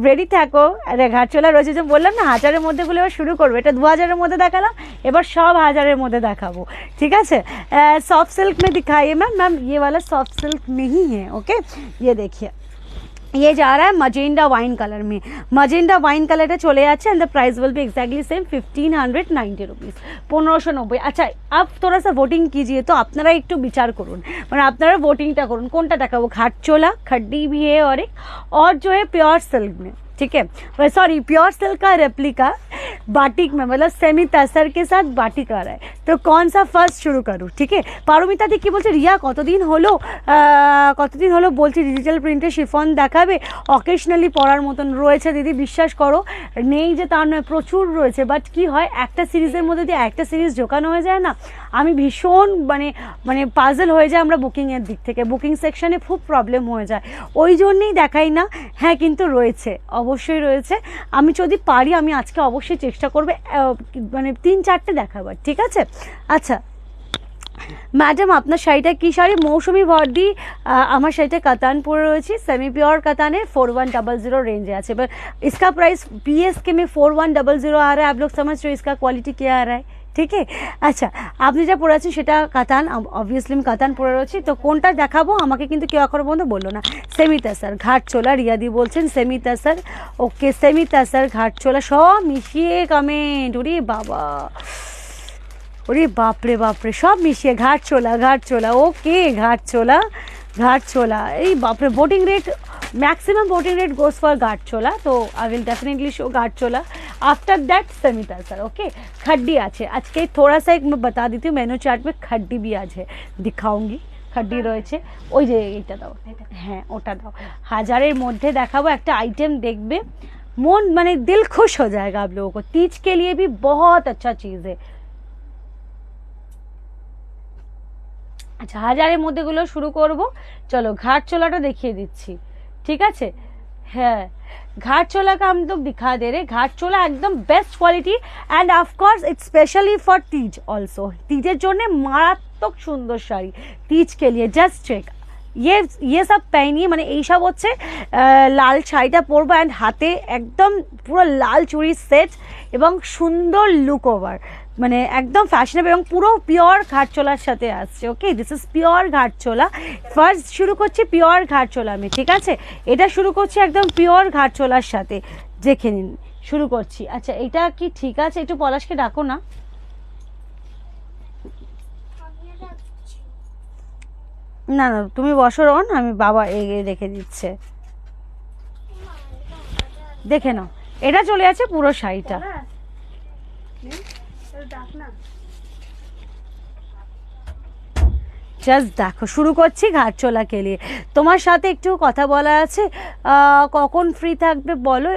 রেডি থাকো। আরে ঘাটচোলা রয়েছে যে বললাম না, 1000-এর মধ্যে গুলো এবার শুরু করবো। এটা 2000-এর মধ্যে দেখালাম, এবার সব 1000-এর মধ্যে দেখাবো, ঠিক আছে। सॉफ्ट सिल्क में दिखाइए मैम। मैम ये वाला सॉफ्ट सिल्क में ही है, ओके। ये देखिए ये जा रहा है मजेंडा वाइन कलर में, मजेंडा वाइन कलर चले जाच्छे and the price will B exactly same 1590 rupees, 1590। अच्छा अब थोड़ा सा वोटिंग कीजिए, तो আপনারা একটু বিচার করুন, মানে আপনারা वोटिंगটা করুন কোনটা দেখাবো। घाटचोला खड्डी भी है और जो है प्योर सिल्क में, ठीक है, सॉरी प्योर सिल्क का रेप्लिका बाटिक में, मतलब सेमी तसर के साथ बाटिक आ रहा है। तो कौन सा फर्स्ट शुरू करूँ, ठीक है। पारमिता दी কি বলছে, রিয়া কতদিন হলো বলছি ডিজিটাল প্রিন্টের শিফন দেখাবে, অকেশনালি পরার মতন রয়েছে দিদি, বিশ্বাস করো নেই যে তার নয়, প্রচুর রয়েছে। বাট কি হয়, একটা সিরিজের মধ্যে দিয়ে একটা সিরিজ ঢোকানো হয়ে যায় না, আমি ভীষণ মানে পাজল হয়ে যায় আমরা বুকিংয়ের দিক থেকে, বুকিং সেকশনে খুব প্রবলেম হয়ে যায়, ওই জন্যই দেখাই না। হ্যাঁ কিন্তু রয়েছে, অবশ্যই রয়েছে। আমি যদি পারি আমি আজকে অবশ্যই চেষ্টা করবে মানে 3-4টে দেখাবার, ঠিক আছে। আচ্ছা ম্যাডাম আপনার শাড়িটা কি শাড়ি? মৌসুমি ভর্দি, আমার শাড়িটা কাতান পরে রয়েছি, সেমি পিওর কাতানে 4100 रेंज আছে। पर इसका प्राइस पीएसके में 4100 आ रहा है। आप लोग समझ रहे हो इसका क्वालिटी क्या आ रहा है, ঠিক আছে। আচ্ছা আপনি যা পরে আছেন সেটা কাতান, অবভিয়াসলি আমি কাতান পরে রয়েছি, তো কোনটা দেখাবো আমাকে কিন্তু কেউ এখনো পর্যন্ত বললো না। সেমি তাসার ঘাটচোলা, রিয়াদি বলছেন সেমি তাসার, ওকে সেমি তাসার ঘাটচোলা সব মিশিয়ে কমেন্ট, ওরে বাবা ওরে বাপরে বাপরে সব মিশিয়ে ঘাটচোলা ওকে ঘাটচোলা এই বাপরে। Voting rate maximum voting rate goes for gharchola, तो I will definitely show gharchola. After that semi tussar, okay. खड्डी আছে আজকে, थोड़ा सा एक मैं बता देती हूँ, मेनू चार्ट में खड्डी भी आज है, दिखाऊंगी। खड्डी রয়েছে, ওই যে এইটা দাও, হ্যাঁ ওটা দাও। 1000-এর মধ্যে দেখাবো একটা आइटम, देखबे मन माने दिल खुश हो जाएगा आप लोगों को। तीज के लिए भी बहुत अच्छा चीज़ है। আচ্ছা 1000-এর মধ্যেগুলো শুরু করব, চলো ঘাটচোলাটা দেখিয়ে দিচ্ছি, ঠিক আছে। হ্যাঁ घाटचोला का हम लोग दिखा दे रहे। घाटचोला एकदम best quality and of course it's specially for Teej also, तीजेर जोने मारात्मक सुंदर शाड़ी तीज के लिए। जस्ट चेक ये सब पहनिए, মানে এইসব হচ্ছে লাল শাড়িটা পরবো অ্যান্ড হাতে একদম পুরো লাল চুড়ি সেট এবং সুন্দর লুক ওভার, মানে একদম ফ্যাশনেবল এবং পুরো পিওর ঘাটচোলার সাথে আসছে, okay. This is pure gharchola. First শুরু করছি পিওর ঘাটচোলা আমি, ঠিক আছে। এটা শুরু করছি একদম পিওর ঘাটচোলার সাথে, দেখে নিন শুরু করছি। আচ্ছা এটা কি ঠিক আছে? একটু পলাশকে ডাকো না। না না তুমি বসো রন, আমি বাবা এগিয়ে রেখে দিচ্ছে, দেখে নাও। এটা চলে আছে পুরো শাড়িটা, জাস্ট দেখো শুরু করছি ঘাটচোলা কে লিয়ে। তোমার সাথে একটু কথা বলা আছে, কখন ফ্রি থাকবে বলো।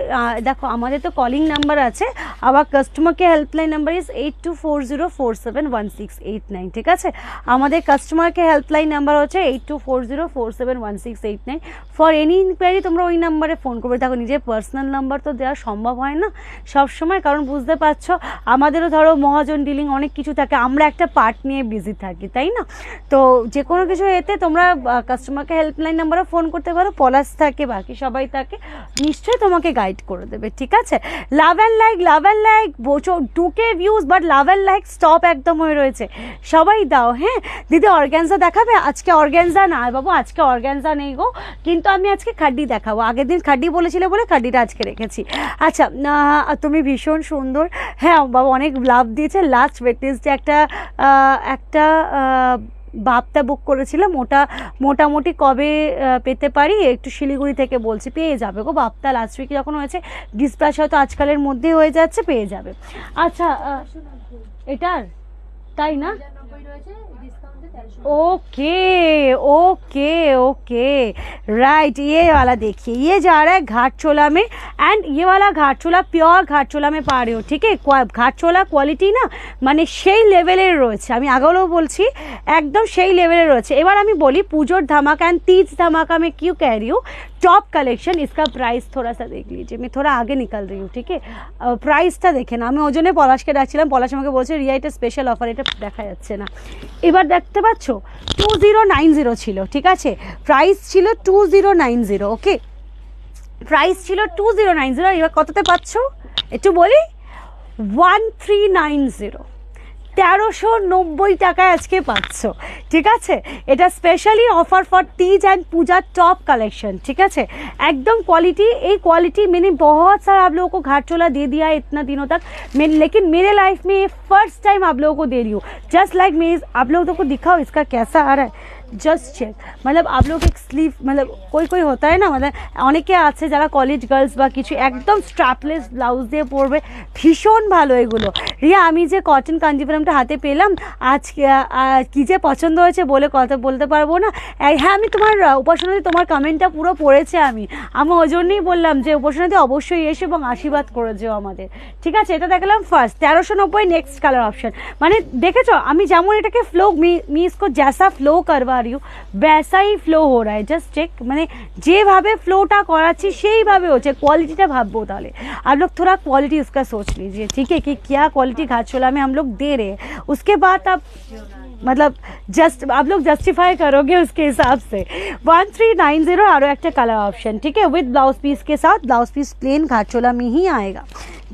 দেখো আমাদের তো কলিং নাম্বার আছে, আবার customer K helpline number is 8240471689, ঠিক আছে। আমাদের কাস্টমার কে হেল্পলাইন নাম্বার হচ্ছে 8240471689। ফর এনি ইনকোয়ারি তোমরা ওই নাম্বারে ফোন করবে। দেখো নিজের পার্সোনাল নাম্বার তো দেওয়া সম্ভব হয় না সব সময়, কারণ বুঝতে পারছো আমাদেরও ধরো মহাজন ডিলিং অনেক কিছু থাকে, আমরা একটা পার্ট নিয়ে বিজি থাকি, তাই না। তো যে কোনো কিছু এতে তোমরা কাস্টমারকে হেল্পলাইন নাম্বারে ফোন করতে পারো, পলাশ থাকে বাকি সবাই থাকে, নিশ্চয়ই তোমাকে গাইড করে দেবে, ঠিক আছে। লাভ অ্যান্ড লাইক বোঝো 2K views, but love and like stop একদম হয়ে রয়েছে, সবাই দাও। হ্যাঁ দিদি অর্গ্যানজা দেখাবে? আজকে অর্গ্যানজা না বাবু, আজকে অর্গ্যানজা নেই গো, কিন্তু আমি আজকে খাড্ডি দেখাবো। আগের দিন খাড্ডি বলেছিলে বলে খাড্ডিটা আজকে রেখেছি। আচ্ছা তুমি ভীষণ সুন্দর, হ্যাঁ বাবু অনেক লাভ দিয়েছে। লাস্ট ওয়েডনেসডে একটা বাপটা বুক করেছিলাম, ওটা মোটামুটি কবে পেতে পারি? একটু শিলিগুড়ি থেকে বলছি, পেয়ে যাবে গো বাপটা। লাস্ট উইকে যখন হয়েছে ডিসপ্যাচ হয়তো আজকালের মধ্যে হয়ে যাচ্ছে, পেয়ে যাবে। আচ্ছা এটার তাই না? ओके ओके ओके राइट, ये वाला देखिए, ये जा रहा है घाटचोला में एंड ये वाला घाटचोला प्योर घाटचोला में पा रहे हो, ठीक है। घाटचोला क्वालिटी ना মানে সেই লেভেলের রয়েছে, আমি আগেও বলছি একদম সেই লেভেলের রয়েছে। এবার আমি বলি পুজোর ধামাকা एंड तीज धमाका में क्यों कह रही हूँ, टॉप कलेक्शन। इसका प्राइस थोड़ा सा देख लीजिए, मैं थोड़ा आगे निकल रही हूँ, ठीक है। প্রাইসটা দেখে না, আমি ওজনে পলাশকে ডাকছিলাম, পলাশ আমাকে বলছে রিয়া এটা স্পেশাল অফার, এটা দেখা যাচ্ছে না। এবার দেখতে পাচ্ছ 2090 ছিল, ঠিক আছে, প্রাইস ছিল 2090, ওকে, প্রাইস ছিল 2090। এবার কততে পাচ্ছ একটু বলি, 1390, 1390 টাকায় আজকে পাচ্ছ, ঠিক আছে। এটা specially offer for Teej and Puja top collection, ठीक है। एकदम क्वालिटी, एक क्वालिटी मैंने बहुत सारा आप लोगों को घाटचोला दे दिया है इतना दिनों तक, मैं लेकिन मेरे लाइफ में ये फर्स्ट टाइम आप लोगों को दे रही हूँ। जस्ट लाइक मैं आप लोगों को दिखाओ इसका कैसा आ रहा है, জাস্ট চেক। मतलब आप लोग एक स्लीव, मतलब कोई कोई होता है ना, मतलब অনেকে আছে যারা কলেজ গার্লস বা কিছু একদম স্ট্র্যাপলেস ব্লাউজ দিয়ে পরবে, ভীষণ ভালো এগুলো। রিয়া আমি যে কটন কাঞ্জিপুরমটা হাতে পেলাম আজকে, কী যে পছন্দ হয়েছে বলে কথা বলতে পারবো না। হ্যাঁ আমি তোমার উপাসনাদি, তোমার কমেন্টটা পুরো পড়েছে আমি ওই জন্যই বললাম যে উপাসনাদি অবশ্যই এসে এবং আশীর্বাদ করে যেও আমাদের, ঠিক আছে। এটা দেখলাম ফার্স্ট 1390। নেক্সট কালার অপশন, মানে দেখেছো আমি যেমন এটাকে ফ্লো मी इसको जैसा फ्लो करवा रही हूँ वैसा ही फ्लो हो रहा है, जस्ट चेक। मैंने যেভাবে ফ্লোটা করাচ্ছি সেইভাবে হচ্ছে। কোয়ালিটিটা ভাববো তাহলে आप लोग थोड़ा क्वालिटी उसका सोच लीजिए, ठीक है, कि क्या क्वालिटी घाटचोला में हम लोग दे रहे हैं। उसके बाद आप मतलब जस्ट आप लोग जस्टिफाई करोगे उसके हिसाब से। 1390 আরও একটা কালার অপশন, ঠিক है, विद ब्लाउज पीस के साथ। ब्लाउज पीस प्लेन घाटचोला में ही आएगा,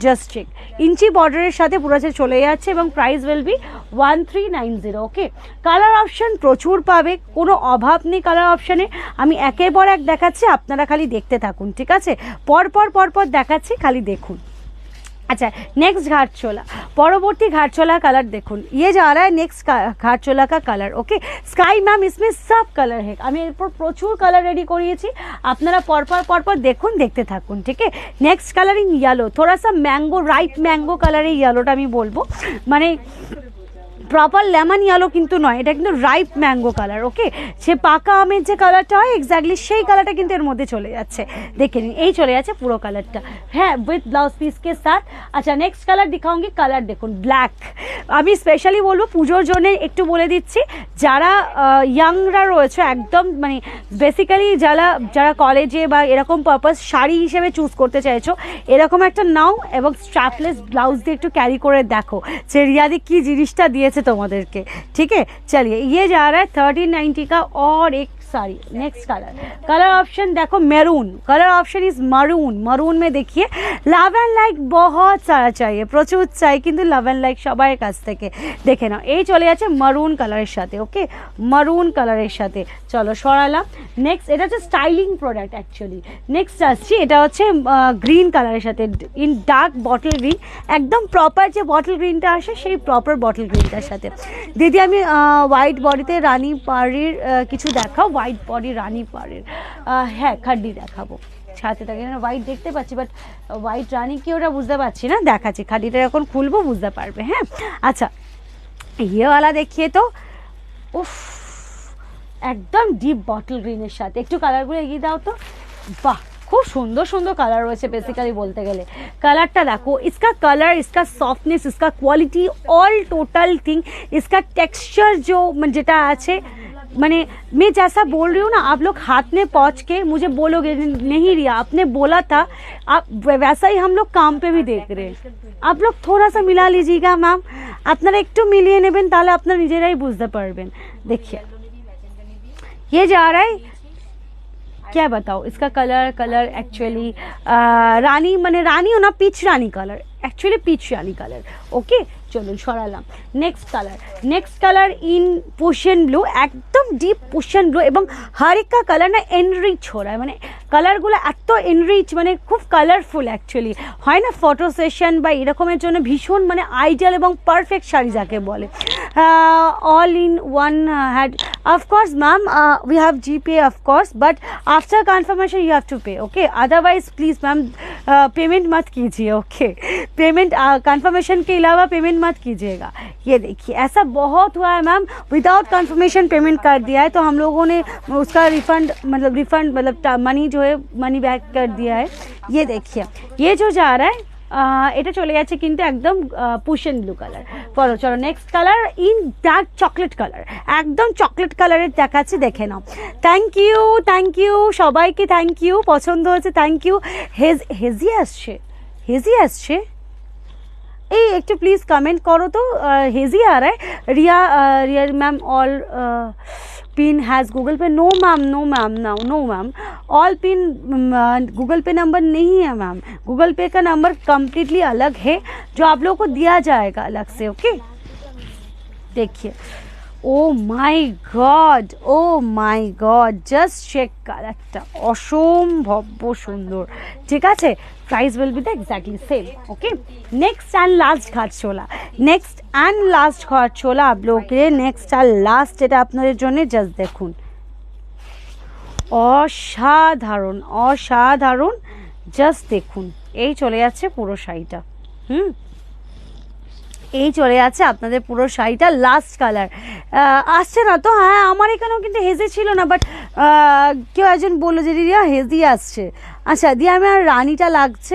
জাস্ট চেক। ইঞ্চি বর্ডারের সাথে পুরোটা চলে যাচ্ছে এবং price will B 1390, okay. Colour option প্রচুর পাবে, কোনো অভাব নেই কালার অপশানে। আমি একের পর এক দেখাচ্ছি, আপনারা খালি দেখতে থাকুন, ঠিক আছে, পরপর পরপর দেখাচ্ছি, খালি দেখুন। अच्छा नेक्स्ट घाटचोला, পরবর্তী ঘাটচোলা কালার দেখুন, ये जा रहा है नेक्स्ट ঘাটচোলা का कलर, ओके। स्काई मैम इसमें सब कलर है, আমি এরপর প্রচুর কালার রেডি করিয়েছি, আপনারা পরপর পরপর দেখুন, দেখতে থাকুন, ঠিক है। नेक्स्ट कलर इन येलो, थोड़ा सा मैंगो, राइट मैंगो कलर এই येलोটা আমি বলবো, মানে প্রপার লেমন ইয়েলো কিন্তু নয়, এটা কিন্তু রাইপ ম্যাঙ্গো কালার, ওকে। সে পাকা আমের যে কালারটা হয় এক্স্যাক্টলি সেই কালারটা কিন্তু এর মধ্যে চলে যাচ্ছে, দেখে নিন, এই চলে যাচ্ছে পুরো কালারটা, হ্যাঁ, উইথ ব্লাউজ পিস কে সাথ। আচ্ছা নেক্সট কালার দিখাউঙ্গি, কালার দেখুন ব্ল্যাক। আমি স্পেশালি বলবো পুজোর জন্য একটু বলে দিচ্ছি, যারা ইয়াংরা রয়েছে একদম, মানে বেসিক্যালি যারা কলেজে বা এরকম পারপাস শাড়ি হিসেবে চুজ করতে চাইছো, এরকম একটা নাও এবং স্ট্র্যাপলেস ব্লাউজ দিয়ে একটু ক্যারি করে দেখো যে রিয়াদি কি জিনিসটা দিয়েছে তোমাদেরকে, ठीक है। चलिए ये जा रहा है 1390 का। और एक साड़ी नेक्स्ट कलर ऑप्शन देखो maroon, colour option is maroon. Maroon में देखिए লাভ অ্যান্ড লাইক बहुत সারা चाहिए, প্রচুর চাই, কিন্তু লাভ অ্যান্ড লাইক সবার কাছ থেকে দেখে নাও, এই চলে যাচ্ছে মারুন কালারের সাথে, ওকে, মারুন কালারের সাথে। চলো সরালাম। নেক্সট এটা হচ্ছে স্টাইলিং প্রোডাক্ট অ্যাকচুয়ালি। নেক্সট আসছি, এটা হচ্ছে গ্রিন কালারের সাথে, ইন ডার্ক বটল গ্রিন, একদম প্রপার যে বটল গ্রিনটা আসে সেই প্রপার বটল গ্রিনটার সাথে। দিদি আমি হোয়াইট বডিতে রানী পাড়ির কিছু দেখাও, হোয়াইট বডি রানী পাড়ির, হ্যাঁ খাড্ডি দেখাবো, সাথে থাকে না হোয়াইট দেখতে পাচ্ছি, বাট হোয়াইট রানী কি ওটা বুঝতে পারছি না, দেখাচ্ছি, খাডিটা যখন খুলবো বুঝতে পারবে, হ্যাঁ। আচ্ছা ये वाला देखिए तो উফ একদম ডিপ বটল গ্রিনের সাথে, একটু কালারগুলো এগিয়ে দাও তো, বাহ খুব সুন্দর সুন্দর কালার রয়েছে বেসিক্যালি বলতে গেলে। কালারটা দেখো, इसका कलर, इसका सॉफ्टनेस, इसका क्वालिटी, ऑल टोटल थिंग, इसका टेक्सचर जो যেটা আছে, मैंने मैं जैसा बोल रही हूँ ना, आप लोग हाथ में पहुँच के मुझे बोलोगे नहीं रिया आपने बोला था, आप वैसा ही हम लोग काम पे भी देख रहे हैं। आप लोग थोड़ा सा मिला लीजिएगा मैम, আপনারা একটু মিলিয়ে নেবেন, তাহলে আপনারা নিজেরাই বুঝতে পারবেন। देखिए ये जा रहा है, क्या बताओ इसका कलर एक्चुअली रानी, मैंने रानी हो ना, peach rani colour, actually peach rani colour, okay. চলুন সরালাম। Next colour in potion blue, একদম ডিপ পোশন ব্লু, এবং হর একটা কালার না এনরিচ हो रहा है, মানে কালারগুলো এত এনরিচ, মানে খুব কালারফুল অ্যাকচুয়ালি, হয় না ফটো সেশন বা এরকমের জন্য ভীষণ মানে আইডিয়াল এবং পারফেক্ট শাড়ি যাকে বলে। All in one had, of course ma'am we have GPay of course, but after confirmation you have to pay, okay, otherwise please ma'am payment मत कीजिए, ओके, पेमेंट कन्फर्मेशन के अलावा पेमेंट मत कीजिएगा। ये देखिए ऐसा बहुत हुआ है मैम, विदाउट कंफर्मेशन पेमेंट कर दिया है, तो हम लोगों ने उसका रिफ़ंड मतलब मनी जो है मनी बैक कर दिया है। ये देखिए ये जो जा रहा है এটা চলে যাচ্ছে কিন্তু একদম পুশেন ব্লু কালার। পরো চলো next colour in dark chocolate colour, একদম চকলেট কালারের দেখাচ্ছি, দেখে নাও। থ্যাংক ইউ সবাইকে, থ্যাংক ইউ, পছন্দ হয়েছে, থ্যাংক ইউ। হেজি আসছে এই একটু প্লিজ কমেন্ট করো তো, হেজি आ रहा है। Riya ma'am all pin has Google Pay? No ma'am all pin Google Pay number नहीं है मैम, गूगल पे का नंबर कम्प्लीटली अलग है जो आप लोगों को दिया जाएगा अलग से। ओके देखिए, oh my god just check কালারটা অসম্ভব সুন্দর, ঠিক আছে। Price will be the exactly same. Okay next and last gharchola, next and last gharchola आप लोगों के लिए, नेक्स्ट আর লাস্ট এটা আপনাদের জন্য। জাস্ট দেখুন, অসাধারণ, জাস্ট দেখুন, এই চলে যাচ্ছে পুরো শাড়িটা। এই চলে যাচ্ছে আপনাদের পুরো শাড়িটা। লাস্ট কালার আসছে না তো? হ্যাঁ, আমার এখানেও কিন্তু হেজি ছিল না, বাট কেউ একজন বললো যে রিয়া হেজি আসছে। আচ্ছা দিয়ে আমি আর রানীটা লাগছে,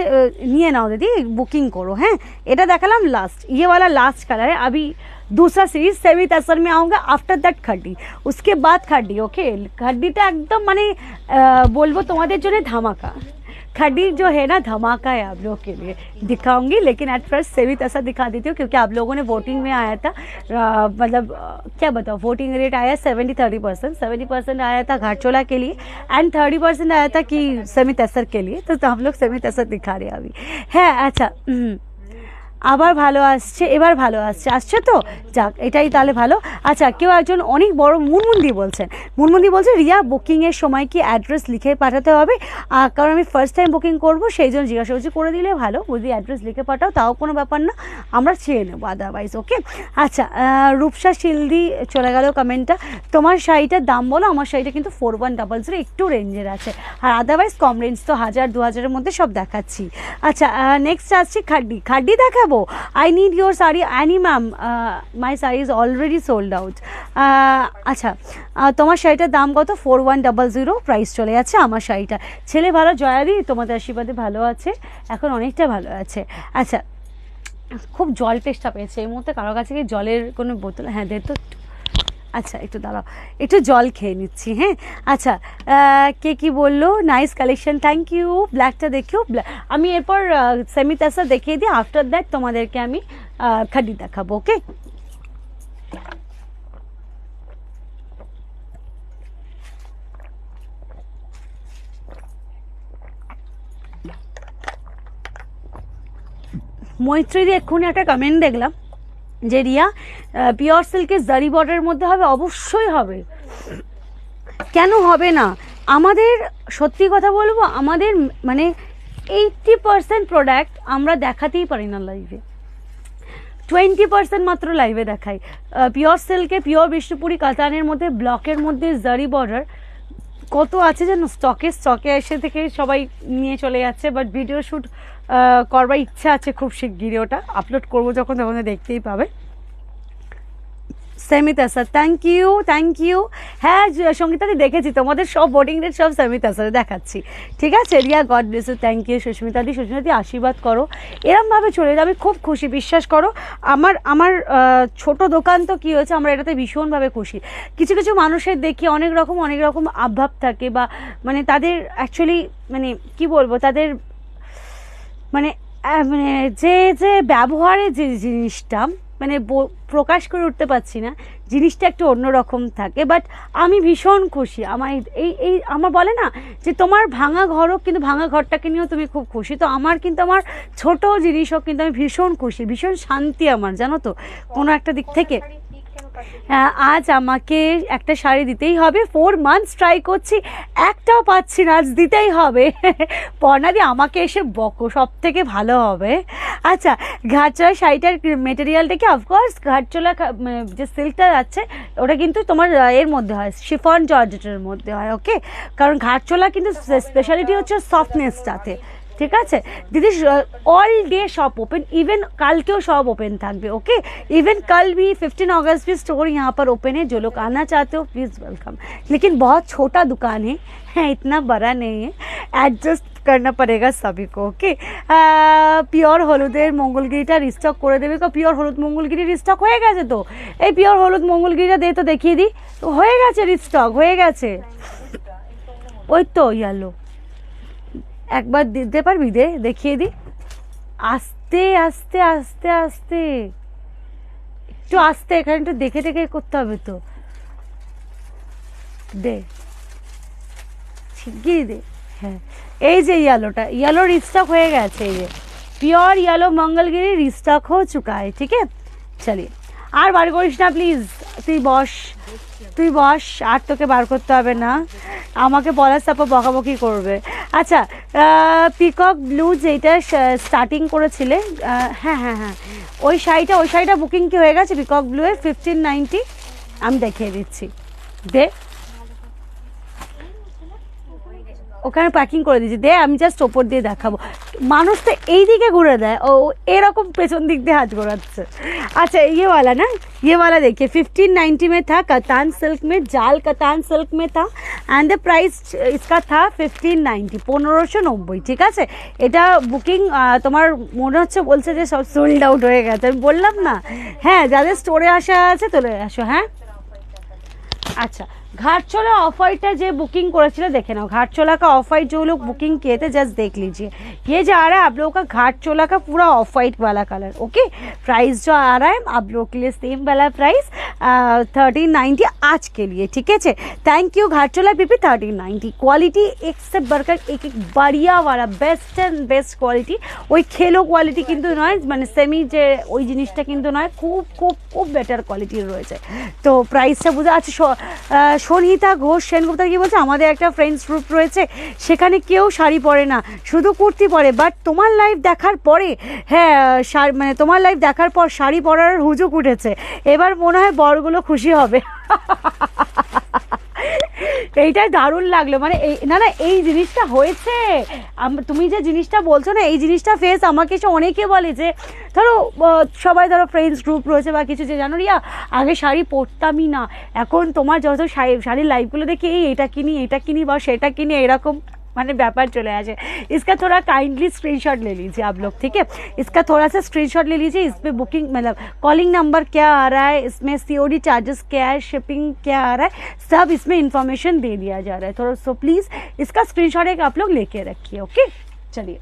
নিয়ে নাও দিদি, বুকিং করো। হ্যাঁ, এটা দেখালাম লাস্ট, ये वाला लास्ट कलर है। अभी दूसरा सीरीज सेमी तसर में आऊँगा, आफ्टर दैट खड्डी, उसके बाद खड्डी। ओके खड्डीটা একদম মানে বলবো তোমাদের জন্য ধামাকা। खड्डी जो है ना धमाका है आप लोगों के लिए, दिखाऊंगी, लेकिन एट फर्स्ट सेमी तसा दिखा देती हूँ क्योंकि आप लोगों ने वोटिंग में आया था, मतलब क्या बताओ, वोटिंग रेट आया 70-30%, 70% आया था घाटचोला के लिए एंड 30% आया था कि सेमी तसर के लिए, तो हम लोग सेमी तसर दिखा रहे हैं अभी। है अच्छा, আবার ভালো আসছে, এবার ভালো আসছে তো যাক, এটাই তাহলে ভালো। আচ্ছা কেউ একজন অনেক বড় মুনমুন্দি বলছেন রিয়া বুকিংয়ের সময় কি অ্যাড্রেস লিখে পাঠাতে হবে? কারণ আমি ফার্স্ট টাইম বুকিং করবো, সেই জন্য জিজ্ঞাসা করছি, করে দিলে ভালো, যদি অ্যাড্রেস লিখে পাঠাও তাও কোনো ব্যাপার না, আমরা ছেড়ে নেবো আদারওয়াইজ। ওকে আচ্ছা, রূপসা শিলদি চলে গেল কমেন্টটা। তোমার শাড়িটার দাম বলো? আমার শাড়িটা কিন্তু 4100, একটু রেঞ্জের আছে, আর আদারওয়াইজ কম রেঞ্জ তো 1000-2000-এর মধ্যে সব দেখাচ্ছি। আচ্ছা নেক্সট আসছি খাড্ডি দেখাবো। I need your saree, Annie ma'am. My saree is already sold out. আচ্ছা তোমার শাড়িটার দাম কত? 4100 প্রাইস চলে যাচ্ছে আমার শাড়িটা। ছেলে ভালো, জয়াদি তোমাদের আশীর্বাদে ভালো আছে, এখন অনেকটা ভালো আছে। আচ্ছা খুব জল টেস্টটা পেয়েছে এই মুহূর্তে, কারো কাছে কি জলের কোনো বোতল? হ্যাঁ দে তো। আচ্ছা একটু দাঁড়াও, একটু জল খেয়ে নিচ্ছি। হ্যাঁ আচ্ছা কে কি বললো? Nice collection, thank you. ব্ল্যাকটা দেখিও, আমি এরপর সেমি তাসা দেখিয়ে দিই, আফটার দ্যাট তোমাদেরকে আমি খাড্ডি দেখাবো। ওকে মৈত্রীদি এক্ষুনি একটা কমেন্ট দেখলাম যে রিয়া পিওর সিল্কের জারি বর্ডারের মধ্যে হবে, অবশ্যই হবে, কেন হবে না? আমাদের সত্যি কথা বলবো, আমাদের মানে 80% প্রোডাক্ট আমরা দেখাতেই পারি না লাইভে, 20% মাত্র লাইভে দেখাই। পিওর সিল্কে, পিওর বিষ্ণুপুরি কাতানের মধ্যে, ব্লকের মধ্যে জারি বর্ডার কত আছে যেন স্টকে এসে থেকে সবাই নিয়ে চলে যাচ্ছে, বাট ভিডিও শ্যুট করবার ইচ্ছা আছে খুব শিগগিরই, ওটা আপলোড করবো যখন তখন দেখতেই পাবে। Semi tussar, thank you. হ্যাঁ সঙ্গীতাদি দেখেছি তোমাদের সব ভোটিং রেট সব সেমি তাসারে দেখাচ্ছি, ঠিক আছে। Riya god bless you, thank you. সুস্মিতাদি আশীর্বাদ করো, এরমভাবে চলে যাবে, খুব খুশি, বিশ্বাস করো। আমার ছোট দোকান তো কী হয়েছে, আমরা এটাতে ভীষণভাবে খুশি। কিছু মানুষের দেখি অনেক রকম আভাব থাকে, বা মানে তাদের অ্যাকচুয়ালি মানে কি বলবো, তাদের মানে যে ব্যবহারের যে জিনিসটা মানে প্রকাশ করে উঠতে পারছি না, জিনিসটা একটু অন্যরকম থাকে, বাট আমি ভীষণ খুশি। আমার এই আমার বলে না যে তোমার ভাঙা ঘর হোক, কিন্তু ভাঙা ঘরটাকে নিয়েও তুমি খুব খুশি, তো আমার কিন্তু আমার ছোট জিনিস হোক কিন্তু আমি ভীষণ খুশি, ভীষণ শান্তি আমার, জানো তো কোনো একটা দিক থেকে। আজ আমাকে একটা শাড়ি দিতেই হবে, 4 মান্থস ট্রাই করছি, একটাও পাচ্ছি না, আজ দিতেই হবে। পর্ণাদি আমাকে এসে বকো, সব থেকে ভালো হবে। আচ্ছা ঘাটচোলা শাড়িটার মেটেরিয়ালটা কি, অফকোর্স ঘাটচোলা যে সিল্কটা আছে ওটা কিন্তু তোমার এর মধ্যে হয়, শিফন জর্জেটের মধ্যে হয়। ওকে কারণ ঘাটচোলা কিন্তু স্পেশালিটি হচ্ছে সফটনেসটাতে, ঠিক আছে दीदी। All day shop open, even कल क्यों शॉप ओपन থাকবে। ओके इवन कल भी 15 अगस्त भी स्टोर यहाँ पर ओपन है, जो लोग आना चाहते हो प्लीज़ वेलकम। लेकिन बहुत छोटा दुकान है, इतना बड़ा नहीं है, एडजस्ट करना पड़ेगा सभी को। ओके, পিওর হলুদের মঙ্গলগিরিটা রিস্টক করে দেবে। পিওর হলুদ মঙ্গলগিরি রিস্টক হয়ে গেছে তো, এই পিওর হলুদ মঙ্গলগিরিটা দে তো দেখিয়ে দিই। হয়ে গেছে, রিস্টক হয়ে গেছে। ওই তো ইয়েলো একবার দিতে পারবি? দে দেখিয়ে দিই। আস্তে আস্তে আস্তে আস্তে একটু আস্তে, এখানে একটু দেখে দেখে করতে হবে তো। দে শিগগিরই দে। হ্যাঁ, এই যে येलोটা, येलो रिस्टॉक হয়ে গেছে। এই যে পিওর येलो मंगलगिरी रिस्टॉक हो चुका है। ठीक है, चलिए আর বার করিস না প্লিজ, তুই বস, তুই বস, আর তোকে বার করতে হবে না, আমাকে বলার তারপর বকাবকি করবে। আচ্ছা, পিকক ব্লু যেটা স্টার্টিং করেছিলে, হ্যাঁ হ্যাঁ হ্যাঁ, ওই শাড়িটা বুকিং কি হয়ে গেছে? পিকক ব্লু এর 1590 আমি দেখিয়ে দিচ্ছি। দে, ওখানে প্যাকিং করে দিয়েছি, দে আমি জাস্ট ওপর দিয়ে দেখাবো। মানুষ তো এই দিকে ঘুরে দেয়, ও এরকম পেছন দিক দিয়ে হাত ঘোরাচ্ছে। अच्छा ये वाला ना, ये वाला देखिए 1590 में था, कतान सिल्क में, जाल कतान सिल्क में था एंड द प्राइस इसका था 1590, 1590। ঠিক আছে, এটা বুকিং তোমার মনে হচ্ছে বলছে যে সব সোল্ড আউট হয়ে গেছে, আমি বললাম না। হ্যাঁ, যাদের স্টোরে আসা আছে চলে আসো। হ্যাঁ अच्छा, घाटचोला ऑफ वाइट जो बुकिंग करेছিল देखे ना, घाटचोला का ऑफ वाइट जो लोग बुकिंग किए थे जस्ट देख लीजिए, ये जो आ रहा है आप लोगों का घाटचोला का पूरा ऑफ वाइट वाला कलर। ओके, प्राइस जो आ रहा है आप लोगों के लिए सेम वाला प्राइस 1390 आज के लिए। ठीक है, थैंक यू घाटचोला पीपी 1390। क्वालिटी एक से बढ़कर एक बढ़िया वाला बेस्ट एंड बेस्ट क्वालिटी, ওই খেলো কোয়ালিটি কিন্তু নয়, মানে সেমি যে ওই জিনিসটা কিন্তু নয়, খুব খুব খুব বেটার কোয়ালিটির রয়েছে। তো প্রাইসটা বুঝে। আচ্ছা, সনিতা ঘোষ সেনগুপ্তা কি বলছে, আমাদের একটা ফ্রেন্ডস গ্রুপ রয়েছে, সেখানে কেউ শাড়ি পরে না, শুধু কুর্তি পরে, বাট তোমার লাইভ দেখার পরে, হ্যাঁ মানে তোমার লাইভ দেখার পর শাড়ি পরার হুজুক উঠেছে, এবার মনে হয় বড়গুলো খুশি হবে। এইটাই দারুণ লাগলো, মানে এই না না এই জিনিসটা হয়েছে, তুমি যে জিনিসটা বলছো না, এই জিনিসটা ফেস আমাকে এসে অনেকে বলে যে ধরো সবাই ধরো ফ্রেন্ডস গ্রুপ রয়েছে বা কিছু, যে জানো রিয়া আগে শাড়ি পরতামই না, এখন তোমার যত শাড়ির লাইভগুলো দেখি এই এটা কিনি বা সেটা কিনি, এরকম মানে ব্যাপার চলে আসে। इसका थोड़ा काइंडली स्क्रीनशॉट ले लीजिए आप लोग। ठीक है, इसका थोड़ा सा स्क्रीनशॉट ले लीजिए, इस पर बुकिंग मतलब कॉलिंग नंबर क्या आ रहा है, इसमें सीओडी चार्जेस क्या है, शिपिंग क्या आ रहा है, सब इसमें इंफॉर्मेशन दे दिया जा रहा है थोड़ा। सो प्लीज़ इसका स्क्रीनशॉट एक आप लोग लेके रखिए। ओके, चलिए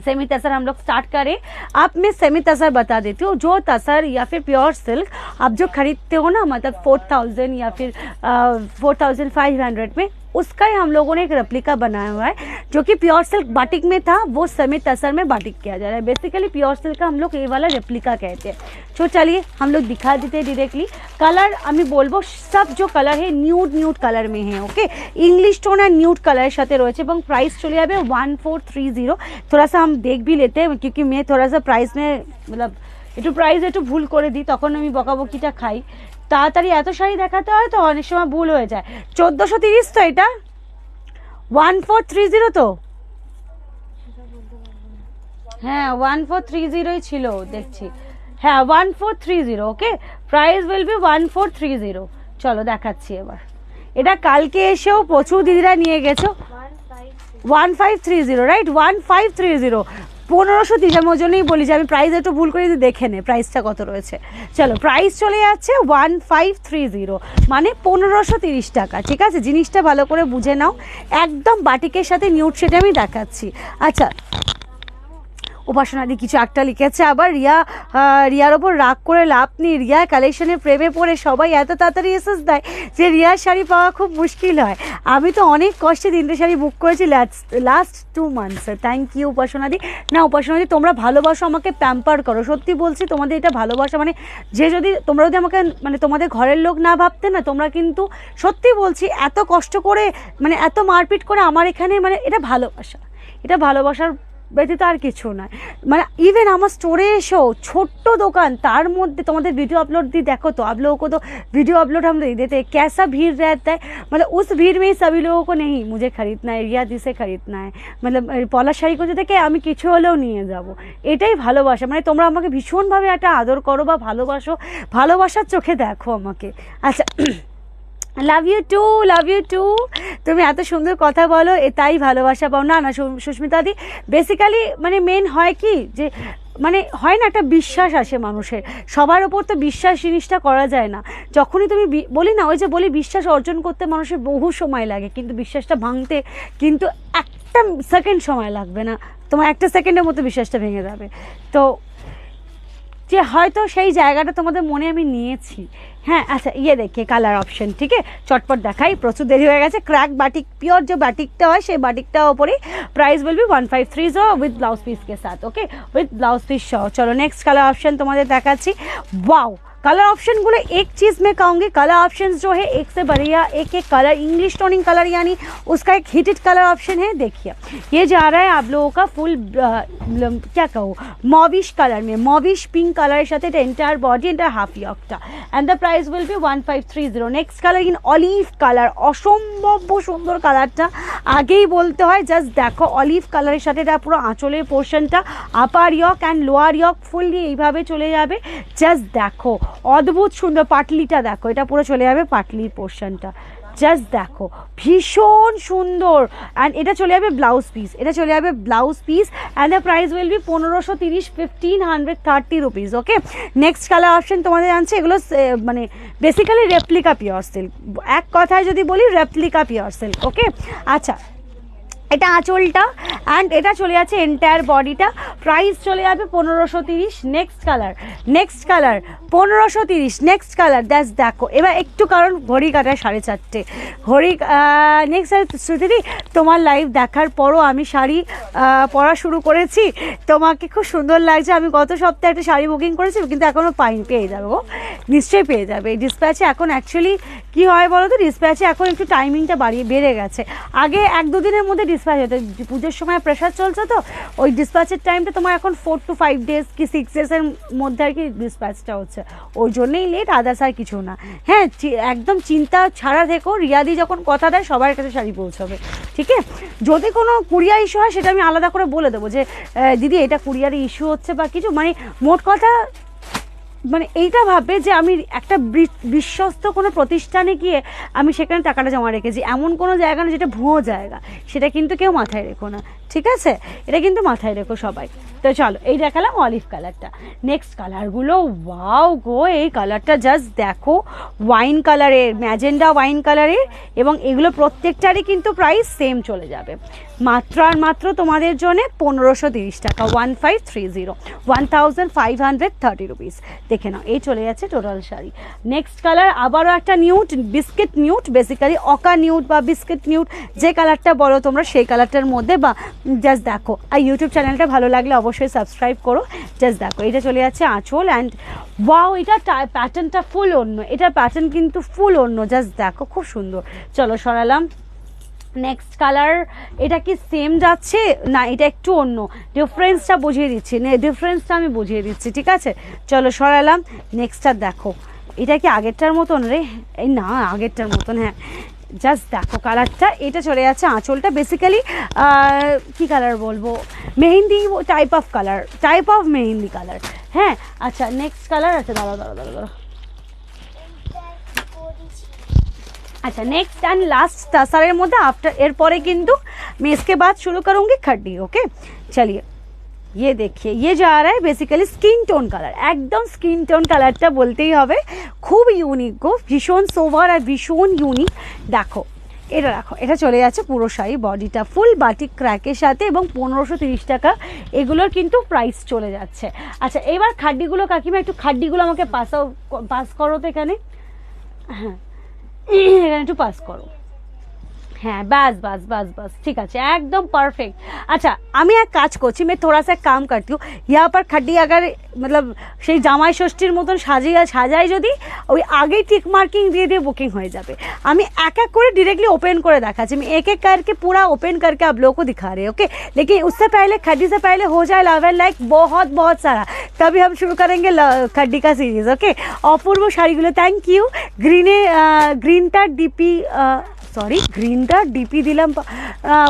सेमी तसर हम लोग स्टार्ट करें। आप मैं सेमी तसर बता देती हूँ, जो तसर या फिर प्योर सिल्क आप जो खरीदते हो ना, मतलब 4000 या फिर 4500 में, उसका ही हम लोगों ने एक रेप्लिका बनाया हुआ है, जो कि प्योर सिल्क बाटिक में था, वो सेमी तसर में बाटिक किया जा रहा है। बेसिकली प्योर सिल्क का हम लोग ये वाला रेप्लिका कहते हैं। तो चलिए हम लोग दिखा देते हैं डायरेक्टली। कलर আমি বলবো सब जो कलर है न्यूड कलर में है। ओके, इंग्लिश टोन और न्यूड कलर সাথে রয়েছে এবং प्राइस চলে যাবে 1430। थोड़ा सा हम देख भी लेते हैं, क्योंकि मैं थोड़ा सा प्राइस में मतलब একটু প্রাইস একটু ভুল করে দিই, তখন আমি বকাবকিটা খাই। তাড়াতাড়ি এত শাড়ি দেখাতে হয় তো অনেক সময় ভুল হয়ে যায়। 1430 তো এটা 1430 তো, হ্যাঁ 1430 ছিল দেখছি, হ্যাঁ 1430। ওকে, প্রাইস উইল বি 1430। চলো দেখাচ্ছি এবার। এটা কালকে এসেও প্রচুর দিদিরা নিয়ে গেছো। 1530 রাইট, 1530 1530। আমি ওই জন্যই বলি যে আমি প্রাইস একটু ভুল করে যদি দেখে নে প্রাইসটা কত রয়েছে। চলো প্রাইস চলে যাচ্ছে 1530, মানে 1530 টাকা। ঠিক আছে, জিনিসটা ভালো করে বুঝে নাও, একদম বাটিকের সাথে নিউড সেটা আমি দেখাচ্ছি। আচ্ছা, উপাসনাদি কিছু একটা লিখেছে আবার, রিয়ার ওপর রাগ করে লাভ নেই, রিয়া কালেকশনে প্রেমে পড়ে সবাই এত তাড়াতাড়ি এসেস দেয় যে রিয়ার শাড়ি পাওয়া খুব মুশকিল হয়। আমি তো অনেক কষ্টে 3টে শাড়ি বুক করেছি লাস্ট 2 মান্থস। থ্যাংক ইউ উপাসনাদি। না উপাসনাদি, তোমরা ভালোবাসো, আমাকে প্যাম্পার করো, সত্যি বলছি তোমাদের এটা ভালোবাসা, মানে যে যদি তোমরা যদি আমাকে মানে তোমাদের ঘরের লোক না ভাবতে না, তোমরা কিন্তু সত্যি বলছি এত কষ্ট করে মানে এত মারপিট করে আমার এখানে, মানে এটা ভালোবাসা, এটা ভালোবাসার ব্যতীত আর কিছু নয়। মানে इवन আমার स्टोरे এসেও ছোট্ট দোকান, তার মধ্যে তোমাদের वीडियो अपलोड दी देखो तो आप लोगों को तो वीडियो अपलोड हम दे देते हैं, कैसा भीड़ रहता है, मतलब उस भीड़ में सभी लोगों को नहीं मुझे खरीदना है, रिया दी से खरीदना है, मतलब পলাশ শাড়ি করতে থেকে আমি কিছু হলেও নিয়ে যাব, এটাই ভালোবাসা। মানে তোমরা আমাকে ভীষণভাবে একটা আদর করো বা ভালোবাসো, ভালোবাসার চোখে দেখো আমাকে। আচ্ছা love you too, love you too. তুমি এত সুন্দর কথা বলো, তাই ভালোবাসা পাও। না না সুস্মিতা দি, বেসিক্যালি মানে মেন হয় কি যে মানে হয় না একটা বিশ্বাস আসে মানুষের, সবার ওপর তো বিশ্বাস জিনিসটা করা যায় না। যখনই তুমি বলি না, ওই যে বলি বিশ্বাস অর্জন করতে মানুষের বহু সময় লাগে, কিন্তু বিশ্বাসটা ভাঙতে কিন্তু একটা সেকেন্ড সময় লাগবে না, তোমার একটা সেকেন্ডের মতো বিশ্বাসটা ভেঙে যাবে। তো যে হয়তো সেই জায়গাটা তোমাদের মনে আমি নিয়েছি। হ্যাঁ আচ্ছা, ইয়ে देखिए কালার অপশন, ঠিক আছে চটপট দেখাই, প্রচুর দেরি হয়ে গেছে। ক্র্যাক বাটিক, পিওর যে বাটিকটা হয় সেই বাটিকটার ওপরেই price will B 1530 with blouse piece के साथ, ओके विथ ब्लाउज पीस सह। चलो नेक्स्ट कलर ऑप्शन तुम्हारे देखाচ্ছি। वाओ, कलर ऑप्शन गुलो एक चीज़ मैं कहूँगी, कलर ऑप्शन जो है एक से बढ़िया एक एक कलर, इंग्लिश टोनिंग कलर यानी उसका एक हिटेड कलर ऑप्शन है। देखिए ये जा रहा है आप लोगों का फुल क्या कहूँ मॉविश कलर में, मॉविश पिंक कलर साथ एंटायर बॉडी एंटायर हाफ यकटा and the price will be 1530। Next colour in olive colour, অসম্ভব সুন্দর কালারটা, আগেই বলতে হয়। জাস্ট দেখো অলিভ কালারের সাথে এটা পুরো আঁচলের পোর্শনটা, আপার ইয়ক অ্যান্ড লোয়ার ইয়ক ফুললি এইভাবে চলে যাবে। জাস্ট দেখো অদ্ভুত সুন্দর পাটলিটা দেখো, এটা পুরো চলে যাবে পাটলির পোর্শনটা। জাস্ট দেখো ভীষণ সুন্দর। অ্যান্ড এটা চলে যাবে ব্লাউজ পিস, এটা চলে যাবে blouse piece and the price will B 1530, 1530 rupees, okay. Next colour option তোমাদের জানছে, এগুলো মানে বেসিক্যালি রেপ্লিকা পিওর সিল্ক, এক কথায় যদি বলি রেপ্লিকা পিওর সিল্ক, ওকে। আচ্ছা এটা আঁচলটা অ্যান্ড এটা চলে যাচ্ছে এন্টায়ার বডিটা, প্রাইস চলে যাবে 1530। Next colour, next colour 1530। Next colour that's দেখো, এবার একটু কারণ ঘড়ি কাটায় 4:30 ঘড়ি। নেক্সট শ্রুতিদি, তোমার লাইভ দেখার পরও আমি শাড়ি পরা শুরু করেছি, তোমাকে খুব সুন্দর লাগছে। আমি গত সপ্তাহে একটা শাড়ি বুকিং করেছি কিন্তু এখনও পাইনি, পেয়ে যাবে গো, নিশ্চয়ই পেয়ে যাবে। এই ডিসপ্যাচে এখন অ্যাকচুয়ালি কী হয় বলো তো, ডিসপ্যাচে এখন একটু টাইমিংটা বেড়ে গেছে। আগে 1-2 দিনের মধ্যে ডিসপ্যাচ হতো, পুজোর সময় প্রেশার চলছে তো ওই ডিসপ্যাচের টাইমটা তোমার এখন 4 to 5 days কি 6 days-এর মধ্যে আর কি ডিসপ্যাচটা হচ্ছে, ওই জন্যই লেট, আদার্স আর কিছু না। হ্যাঁ একদম চিন্তা ছাড়া থেকো, রিয়াদি যখন কথা দেয় সবার কাছে শাড়ি পৌঁছবে, ঠিক আছে। যদি কোনো কুরিয়ার ইস্যু হয় সেটা আমি আলাদা করে বলে দেবো যে দিদি এটা কুরিয়ারে ইস্যু হচ্ছে বা কিছু, মানে মোট কথা মানে এইটা ভাববে যে আমি একটা বিশ্বস্ত কোনো প্রতিষ্ঠানে গিয়ে আমি সেখানে টাকাটা জমা রেখেছি, এমন কোনো জায়গা না যেটা ভুয়ো জায়গা, সেটা কিন্তু কেউ মাথায় রেখো না, ঠিক আছে, এটা কিন্তু মাথায় রেখো সবাই। তো চলো এই দেখালাম অলিভ কালারটা। নেক্সট কালারগুলো ওয়াও গো, এই কালারটা জাস্ট দেখো, ওয়াইন কালারের, ম্যাজেন্ডা ওয়াইন কালারের, এবং এগুলো প্রত্যেকটারই কিন্তু প্রাইস সেম চলে যাবে মাত্র আর মাত্র তোমাদের জন্য 1530 টাকা, 1530, 1530 রুপিস। দেখে নাও এই চলে যাচ্ছে টোটাল শাড়ি। নেক্সট কালার আবারও একটা নিউট, বিস্কিট নিউট, বেসিক্যালি অকা নিউট বা বিস্কিট নিউট, যে কালারটা বলো তোমরা সেই কালারটার মধ্যে। বা জাস্ট দেখো, আর ইউটিউব চ্যানেলটা ভালো লাগলে অবশ্যই সাবস্ক্রাইব করো। জাস্ট দেখো এটা চলে যাচ্ছে আঁচল অ্যান্ড ওয়াও, এটা প্যাটার্নটা ফুল অন্য, এটার প্যাটার্ন কিন্তু ফুল অন্য। জাস্ট দেখো খুব সুন্দর। চলো সরালাম। নেক্সট কালার, এটা কি সেম যাচ্ছে না, এটা একটু অন্য, ডিফারেন্সটা বুঝিয়ে দিচ্ছি, ডিফারেন্সটা আমি বুঝিয়ে দিচ্ছি, ঠিক আছে। চলো সরালাম। নেক্সটটা দেখো, এটা কি আগেরটার মতন রে? এই না আগেরটার মতন, হ্যাঁ জাস্ট দেখো কালারটা, এটা চলে যাচ্ছে আঁচলটা, বেসিক্যালি কি কালার বলবো, mehndi type of colour, type of mehndi colour. হ্যাঁ আচ্ছা নেক্সট কালার, আচ্ছা দাঁড়াও। अच्छा नेक्स्ट एंड लास्ट तसरेर मध्य आफ्टर एरपरे किन्तु मैं इसके बाद शुरू करूँगी खड्डी, ओके। चलिए ये देखिए, ये जा रहा है बेसिकली स्किन टोन कलर, एकदम स्किन टोन कलरটা বলতেই হবে, খুব ইউনিক গো, ভীষণ সোভার আর ভীষণ ইউনিক। দেখো এটা রাখো, এটা চলে যাচ্ছে পুরো শাড়ি, বডিটা ফুল বাটিক ক্র্যাকের সাথে এবং 1530 টাকা এগুলোর কিন্তু প্রাইস চলে যাচ্ছে। আচ্ছা এবার খাড্ডিগুলো কাকিমা, একটু খাড্ডিগুলো আমাকে পাস করো তো এখানে, হ্যাঁ এখানে একটু পাস করো, হ্যাঁ বাস বাস বাস বাস ঠিক আছে एकदम परफेक्ट। अच्छा আমি এক কাজ করছি, मैं थोड़ा सा काम करती हूँ, यहाँ पर खड्डी अगर मतलब সেই জামাই ষষ্ঠীর মতন সাজাই যদি ওই আগেই টিক মার্কিং দিয়ে দিয়ে বুকিং হয়ে যাবে। আমি এক এক করে डायरेक्टली ओपन করে দেখাচ্ছি, मैं एक एक करके पूरा ओपन करके आप लोगों को दिखा रहे हैं, ओके। लेकिन उससे पहले खड्डी से पहले हो जाए लव एंड लाइक बहुत बहुत सारा, तभी हम शुरू करेंगे खड्डी का सीरीज, ओके। অপূর্ব শাড়িগুলো থ্যাংক ইউ। গ্রিনটা ডিপি সরি গ্রিনটা ডিপি দিলাম,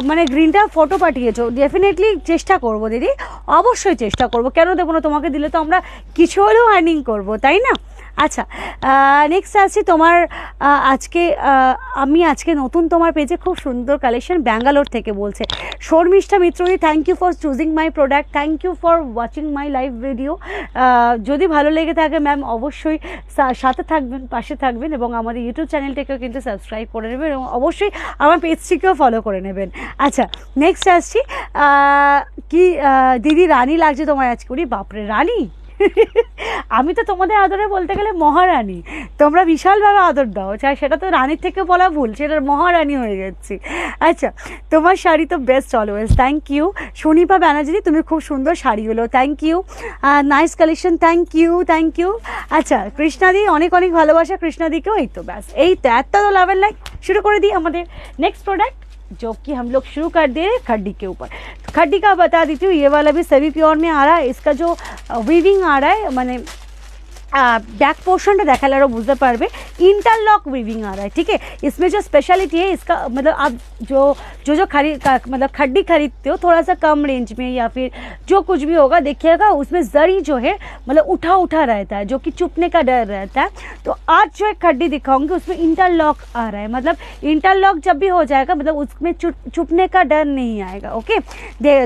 মানে গ্রিনটা ফটো পাঠিয়েছো, ডেফিনেটলি চেষ্টা করবো দিদি, অবশ্যই চেষ্টা করবো, কেন দেবো না, তোমাকে দিলে তো আমরা কিছু হলেও আর্নিং করবো তাই না। আচ্ছা, নেক্সট আসছি তোমার আমি আজকে নতুন তোমার পেজে খুব সুন্দর কালেকশন ব্যাঙ্গালোর থেকে বলছে শর্মিষ্ঠা মিত্রই। Thank you for choosing my product, thank you for watching my live video. যদি ভালো লেগে থাকে ম্যাম অবশ্যই সাথে থাকবেন, পাশে থাকবেন এবং আমাদের ইউটিউব চ্যানেলটাকেও কিন্তু সাবস্ক্রাইব করে নেবেন এবং অবশ্যই আমার পেজটিকেও ফলো করে নেবেন। আচ্ছা, নেক্সট আসছি কি দিদি রানী লাগছে তোমার আজকে। উনি বাপরে রানী আমি তো তোমাদের আদরে বলতে গেলে মহারানী, তোমরা বিশালভাবে আদর দাও, চাই সেটা তো রানীর থেকে বলা ভুল, সেটা মহারানী হয়ে যাচ্ছি। আচ্ছা, তোমার শাড়ি তো best always, thank you. Sunipa Banerjee তুমি খুব সুন্দর শাড়িগুলো, thank you, nice collection, thank you, thank you. আচ্ছা, কৃষ্ণাদি অনেক অনেক ভালোবাসা কৃষ্ণাদিকেও। এই তো ব্যাস, এই তো এত তো লাভের লাইক শুরু করে দিই আমাদের नेक्स्ट प्रोडक्ट जो कि हम लोग शुरू कर दे रहे हैं खड्डी के ऊपर। खड्डी का बता देती हूँ, ये वाला भी सेमी प्योर में आ रहा है। इसका जो वीविंग आ रहा है माने बैक पोर्शन देखाले आरो बुझते पारबे इंटरलॉक वीविंग आ रहा है, ठीक है। इसमें जो स्पेशलिटी है इसका मतलब आप जो मतलब खड्डी खरीदते हो थोड़ा सा कम रेंज में या फिर जो कुछ भी होगा देखिएगा उसमें जरी जो है मतलब उठा उठा रहता है, जो कि चुपने का डर रहता है। तो आज जो एक खड्डी दिखाऊंगी उसमें इंटरलॉक आ रहा है, मतलब इंटरलॉक जब भी हो जाएगा मतलब उसमें चुपने का डर नहीं आएगा। ओके,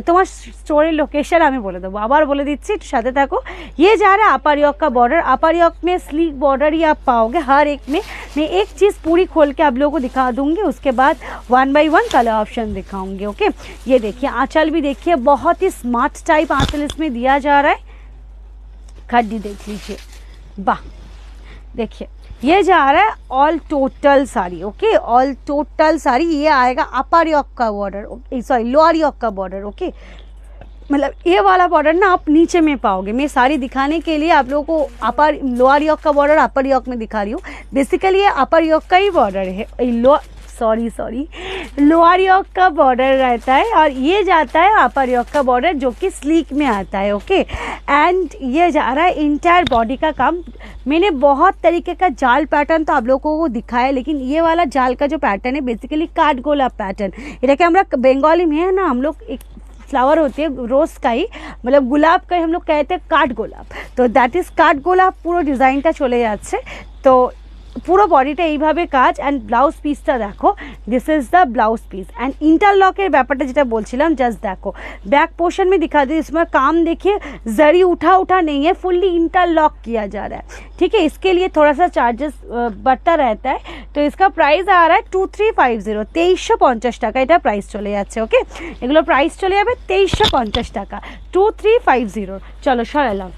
तुम्हार स्टोरी लोकेशन हमें बोले दो, आबार बोले दीजिए साथे थाको। ये जा रहा है अपर यॉक का बॉर्डर, अपर यॉक में स्लीक बॉर्डर ही आप पाओगे हर एक में। मैं एक चीज़ पूरी खोल के आप लोगों को दिखा दूंगी, उसके बाद 1 बाय 1 कलर ऑप्शन दिखाऊंगी। ओके, ये देखिए आंचल भी देखिए, बहुत ही स्मार्ट टाइप आंचल इसमें दिया जा रहा है। खड्डी देख लीजिए, वाह, देखिए ये जा रहा है all total sari. Okay, all total sari ये आएगा अपर यॉक का बॉर्डर, सॉरी लोअर यॉक का बॉर्डर। ओके, मतलब ये वाला बॉर्डर ना आप नीचे में पाओगे। मैं साड़ी दिखाने के लिए आप लोगों को अपर लोअर यॉक का बॉर्डर अपर यॉक में दिखा रही हूँ। बेसिकली ये अपर यॉक का ही बॉर्डर है, लोअर यॉक का बॉर्डर रहता है और ये जाता है अपर यॉक का बॉर्डर जो कि स्लीक में आता है। ओके, एंड ये जा रहा है इंटायर बॉडी का काम। मैंने बहुत तरीके का जाल पैटर्न तो आप लोगों को दिखाया, लेकिन ये वाला जाल का जो पैटर्न है बेसिकली काठगोला पैटर्न। এটা কি আমরা बेंगाली में है ना, हम लोग एक फ्लावर होती है रोज का ही, मतलब गुलाब का ही हम लोग कहते हैं काठ गोलाप, तो दैट इज काठ गोलाप পুরো ডিজাইনটা চলে যাচ্ছে। তো পুরো বডিটা এইভাবে কাজ। অ্যান্ড ব্লাউজ পিসটা দেখো, this is the blouse piece. And इंटरलॉकेर ব্যাপারটা যেটা বলছিলাম জাস্ট দেখো बैक पोर्शन में दिखा दी, इसमें काम देखिए जरी उठा उठा नहीं है, फुल्ली इंटरलॉक किया जा रहा है, ठीक है। इसके लिए थोड़ा सा चार्जेस बढ़ता रहता है, तो इसका प्राइस आ रहा है 2350, 2350 টাকা এটা প্রাইস চলে যাচ্ছে। ওকে, এগুলো প্রাইস চলে যাবে 2350 টাকা, 2350। চলো সরালাম।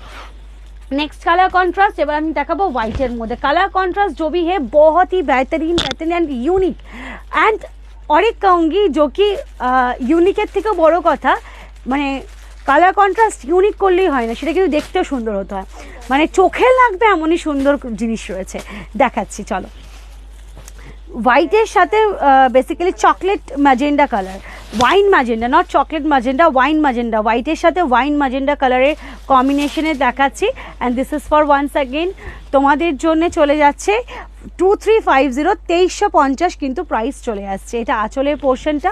नेक्स्ट कलर कॉन्ट्रास्ट এবার আমি দেখাবো হোয়াইটের মধ্যে। कलर कॉन्ट्रास्ट जो भी है बहुत ही बेहतरीन एंड यूनिक एंड और एक कहूँगी जो कि यूनिकेर থেকেও বড় কথা মানে কালার কন্ট্রাস্ট ইউনিক করলেই হয় না, সেটা কিন্তু দেখতেও সুন্দর হতে হয়, মানে চোখে লাগবে এমনই সুন্দর জিনিস রয়েছে। দেখাচ্ছি চলো। হোয়াইটের সাথে basically chocolate magenta colour, wine magenta, not chocolate magenta, wine magenta, হোয়াইটের সাথে ওয়াইন ম্যাজেন্ডা কালারের কম্বিনেশনে দেখাচ্ছি। And this is for once again তোমাদের জন্য চলে যাচ্ছে 2350, 2350 কিন্তু প্রাইস চলে আসছে। এটা আঁচলের পোর্শনটা,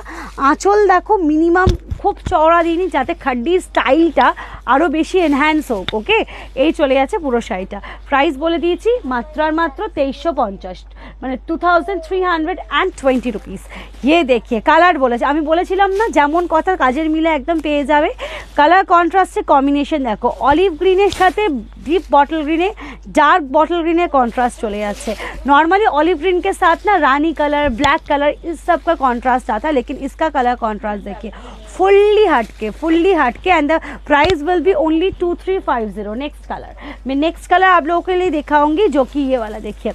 আঁচল দেখো মিনিমাম খুব চওড়া দিনই যাতে খাড্ডির স্টাইলটা আরও বেশি এনহ্যান্স হোক। ওকে, এই চলে যাচ্ছে পুরো শাড়িটা। প্রাইস বলে দিয়েছি মাত্র আর মাত্র 2350, মানে 2320 রুপিস। ইয়ে দেখিয়ে কালার বলেছে, আমি বলেছিলাম না যেমন কথা কাজের মিলে একদম পেয়ে যাবে। কালার কন্ট্রাস্টের কম্বিনেশন দেখো, অলিভ গ্রিনের সাথে ডিপ बॉटल ग्रीन है, डार्क बॉटल ग्रीन है, कॉन्ट्रास्ट चले जाते। नॉर्मली ऑलिव ग्रीन के साथ ना रानी कलर, ब्लैक कलर इस सब का कॉन्ट्रास्ट आता है, लेकिन इसका कलर कॉन्ट्रास्ट देखिए फुल्ली हटके and the price will B only 2350। Next colour, मैं नेक्स्ट कलर आप लोगों के लिए दिखाऊंगी जो कि ये वाला देखिए,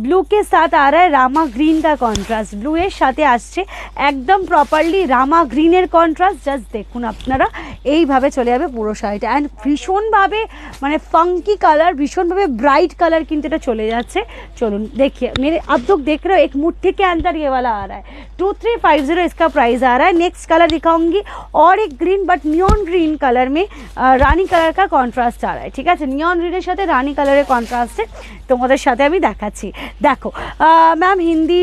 ब्लू के साथ आ रहा है रामा ग्रीन का कॉन्ट्रास्ट, ब्लू एर साथे आसছে একদম প্রপারলি রামা গ্রিনের কন্ট্রাস্ট। জাস্ট দেখুন আপনারা এইভাবে চলে যাবে পুরো শাড়িটা অ্যান্ড ভীষণভাবে মানে फंकी कलर, भीषण भावे ब्राइट कलर किंतु এটা চলে যাচ্ছে। চলুন देखिए मेरे आप लोग देख रहे हो एक मुट्ठी के अंदर ये वाला आ रहा है, 2350 इसका प्राइस आ रहा है। नेक्स्ट कलर दिखाऊंगी और एक green but neon green colour में रानी कलर का कॉन्ट्रास्ट आ रहा है, ठीक है। नियॉन ग्रीনের সাথে রানী কালারের কন্ট্রাস্টে তোমাদের সাথে আমি দেখাচ্ছি। দেখো ma'am Hindi,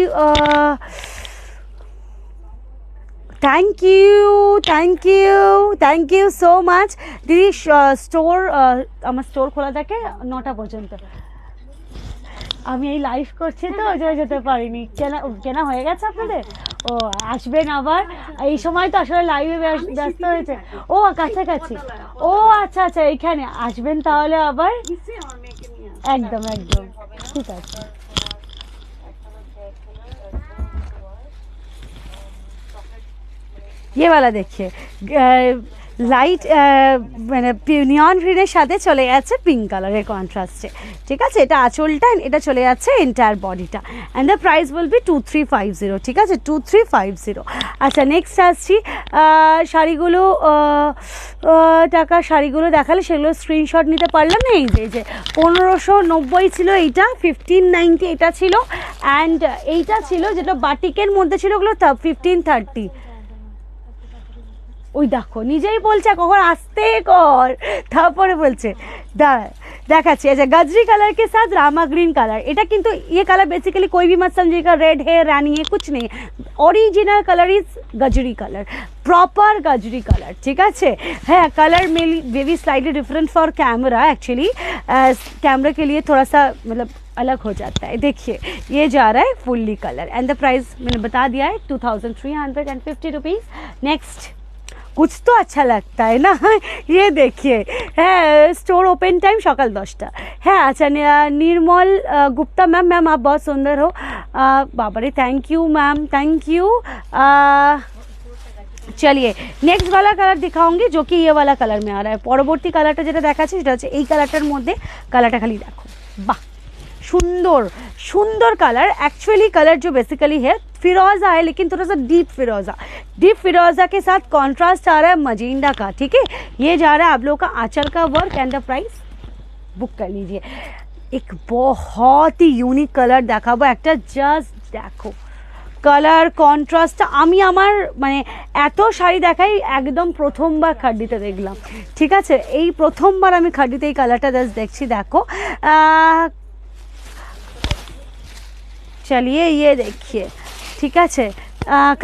thank you so much দিদি। স্টোর আমার স্টোর খোলা থাকে 9টা পর্যন্ত। আমি এই লাইভ করছি তো ওই জন্য যেতে পারিনি। কেনা হয়ে গেছে আপনাদের? ও আসবেন আবার, এই সময় তো আসলে লাইভে ব্যস্ত হয়েছে। ও কাছাকাছি, ও আচ্ছা আচ্ছা, এইখানে আসবেন তাহলে আবার। একদম একদম ঠিক আছে। ये वाला देखिए, লাইট মানে নিয়ন গ্রিনের সাথে চলে যাচ্ছে পিঙ্ক কালারের কন্ট্রাস্টে, ঠিক আছে। এটা আঁচলটা, এটা চলে যাচ্ছে এন্টায়ার বডিটা, and the price will B 2350, ঠিক আছে, 2350। আচ্ছা নেক্সট আসছি, শাড়িগুলো শাড়িগুলো দেখালে সেগুলো স্ক্রিনশট নিতে পারলাম না। এই যে 1590 ছিল এইটা, 1590 এটা ছিল, অ্যান্ড এইটা ছিল যেটা বাটিকের মধ্যে ছিল, ওগুলো 1530। ওই দেখো নিজেই বলছে কখন আসতে কর, তারপরে বলছে দেখাচ্ছি। अच्छा गजरी कलर के साथ रामा ग्रीन कलर, এটা কিন্তু ये कलर बेसिकली कोई भी मत समझिएगा रेड है रानी है कुछ नहीं, ओरिजिनल कलर इज गजरी कलर, प्रॉपर गजरी कलर, ठीक है। है colour may be slightly different for camera, actually camera के लिए थोड़ा सा मतलब अलग हो जाता है। देखिए ये जा रहा है fully colour, and the price मैंने बता दिया है 2350 रुपीज़। नेक्स्ट कुछ तो अच्छा लगता है ना, ये देखिए है स्टोर ओपन टाइम सकाल 10टा है। अच्छा निर्मल गुप्ता मैम आप बहुत सुंदर हो, बाबा रे thank you ma'am, thank you. चलिए नेक्स्ट वाला कलर दिखाऊंगी जो कि ये वाला कलर में आ रहा है। পরবর্তী কালারটা যেটা দেখাচ্ছি সেটা হচ্ছে এই কালারটার মধ্যে, কালারটা খালি দেখো, বাহ सुंदर सुंदर कलर। एक्चुअली कलर जो बेसिकली है फिरोज़ा है, लेकिन थोड़ा सा डीप फिरोज़ा के साथ कॉन्ट्रास्ट आ रहा है मजेंडा का, ठीक है। ये जा रहा है आप लोगों का आंचल का work, and the price book कर लीजिए। एक बहुत ही यूनिक कलर দেখাবো একটা, জাস্ট দেখো কালার কন্ট্রাস্টটা। আমি আমার মানে এত শাড়ি দেখাই, একদম প্রথমবার খাড্ডিতে দেখলাম, ঠিক আছে। এই প্রথমবার আমি খাড্ডিতে এই কালারটা জাস্ট দেখছি, দেখো। चलिए ये देखिए, ঠিক আছে।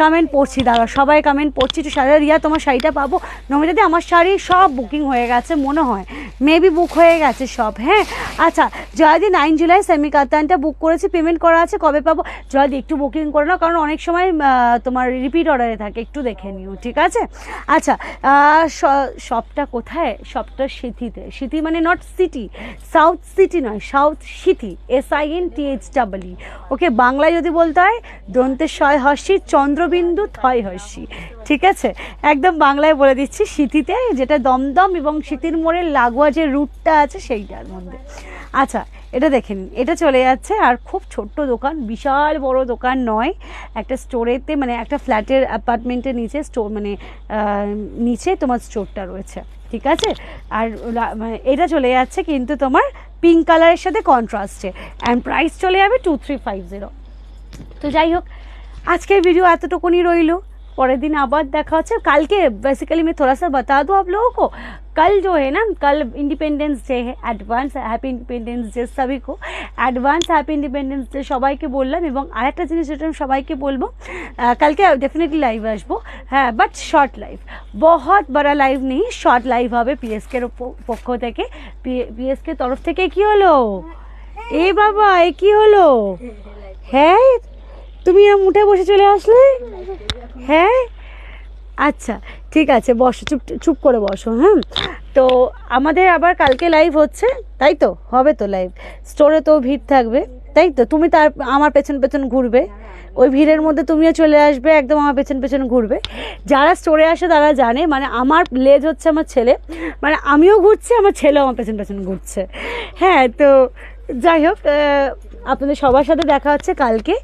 কমেন্ট পড়ছি, দাঁড়া সবাই কমেন্ট পড়ছি একটু। শাড়ি রিয়া তোমার শাড়িটা পাবো? নমিতাদি আমার শাড়ি সব বুকিং হয়ে গেছে মনে হয়, মেবি বুক হয়ে গেছে সব, হ্যাঁ। আচ্ছা জয়দি 9 জুলাই সেমি কাতানটা বুক করেছি, পেমেন্ট করা আছে, কবে পাবো? জয়দি একটু বুকিং করে নাও, কারণ অনেক সময় তোমার রিপিট অর্ডারে থাকে, একটু দেখে নিও, ঠিক আছে। আচ্ছা শপটা কোথায়? শপটা সিটিতে, সিটি মানে নট সিটি, সাউথ সিটি নয়, সাউথ সিটি, SINTHEE, ওকে। বাংলায় যদি বলতে হয় দন্তেশ্বয় হর্ষি চন্দ্রবিন্দু থয় হর্ষি, ঠিক আছে। একদম বাংলায় বলে দিচ্ছি, সিটিতে, যেটা দমদম এবং সিটির মোড়ের লাগোয়া যে রুটটা আছে সেইটার মধ্যে। আচ্ছা এটা দেখে নিন, এটা চলে যাচ্ছে। আর খুব ছোট্ট দোকান, বিশাল বড় দোকান নয়, একটা স্টোরেতে মানে একটা ফ্ল্যাটের অ্যাপার্টমেন্টের নিচে স্টোর, মানে নিচে তোমার স্টোরটা রয়েছে, ঠিক আছে। আর এটা চলে যাচ্ছে কিন্তু তোমার পিঙ্ক কালারের সাথে কন্ট্রাস্টে, অ্যান্ড প্রাইস চলে যাবে 2350। তো যাই হোক আজকের ভিডিও এতটুকুনি রইলো, পরের दिन আবার দেখা হচ্ছে। কালকে बेसिकली मैं थोड़ा सा बता दूं आप लोगों को, कल जो है ना, कल इंडिपेंडेंस डे है, एडवांस हैप्पी इंडिपेंडेंस डे सभी को, एडवांस हैप्पी इंडिपेंडेंस डे সবাইকে বললাম। এবং আরেকটা জিনিস যেটা আমি সবাইকে বলবো, কালকে डेफिनेटली লাইভ আসবো, হ্যাঁ, বাট শর্ট লাইভ, বহুত বড় লাইভ নেই, শর্ট লাইভ হবে পিএসকের পক্ষ থেকে, পিএসকে তরফ থেকে। কি হলো এ বাবা, এ কি হলো? হ্যাঁ তুমি উঠে বসে চলে আসলে, হ্যাঁ আচ্ছা ঠিক আছে, বসো, চুপ করে বসো, হ্যাঁ। তো আমাদের আবার কালকে লাইভ হচ্ছে, তাই তো? হবে তো লাইভ, স্টোরে তো ভিড় থাকবে, তাই তো? তুমি তার আমার পেছন পেছন ঘুরবে, ওই ভিড়ের মধ্যে তুমিও চলে আসবে, একদম আমার পেছন পেছন ঘুরবে। যারা স্টোরে আসে তারা জানে, মানে আমার লেজ হচ্ছে আমার ছেলে, মানে আমিও ঘুরছি, আমার ছেলেও আমার পেছন পেছন ঘুরছে, হ্যাঁ। তো যাই হোক আপনাদের সবার সাথে দেখা হচ্ছে কালকে।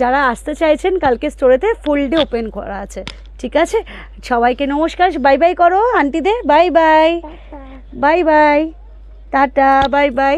যারা আসতে চাইছেন কালকে স্টোরেতে ফুল ডে ওপেন করা আছে, ঠিক আছে। সবাইকে নমস্কার, বাই বাই করো আন্টিদের, bye bye, bye bye, tata, bye by.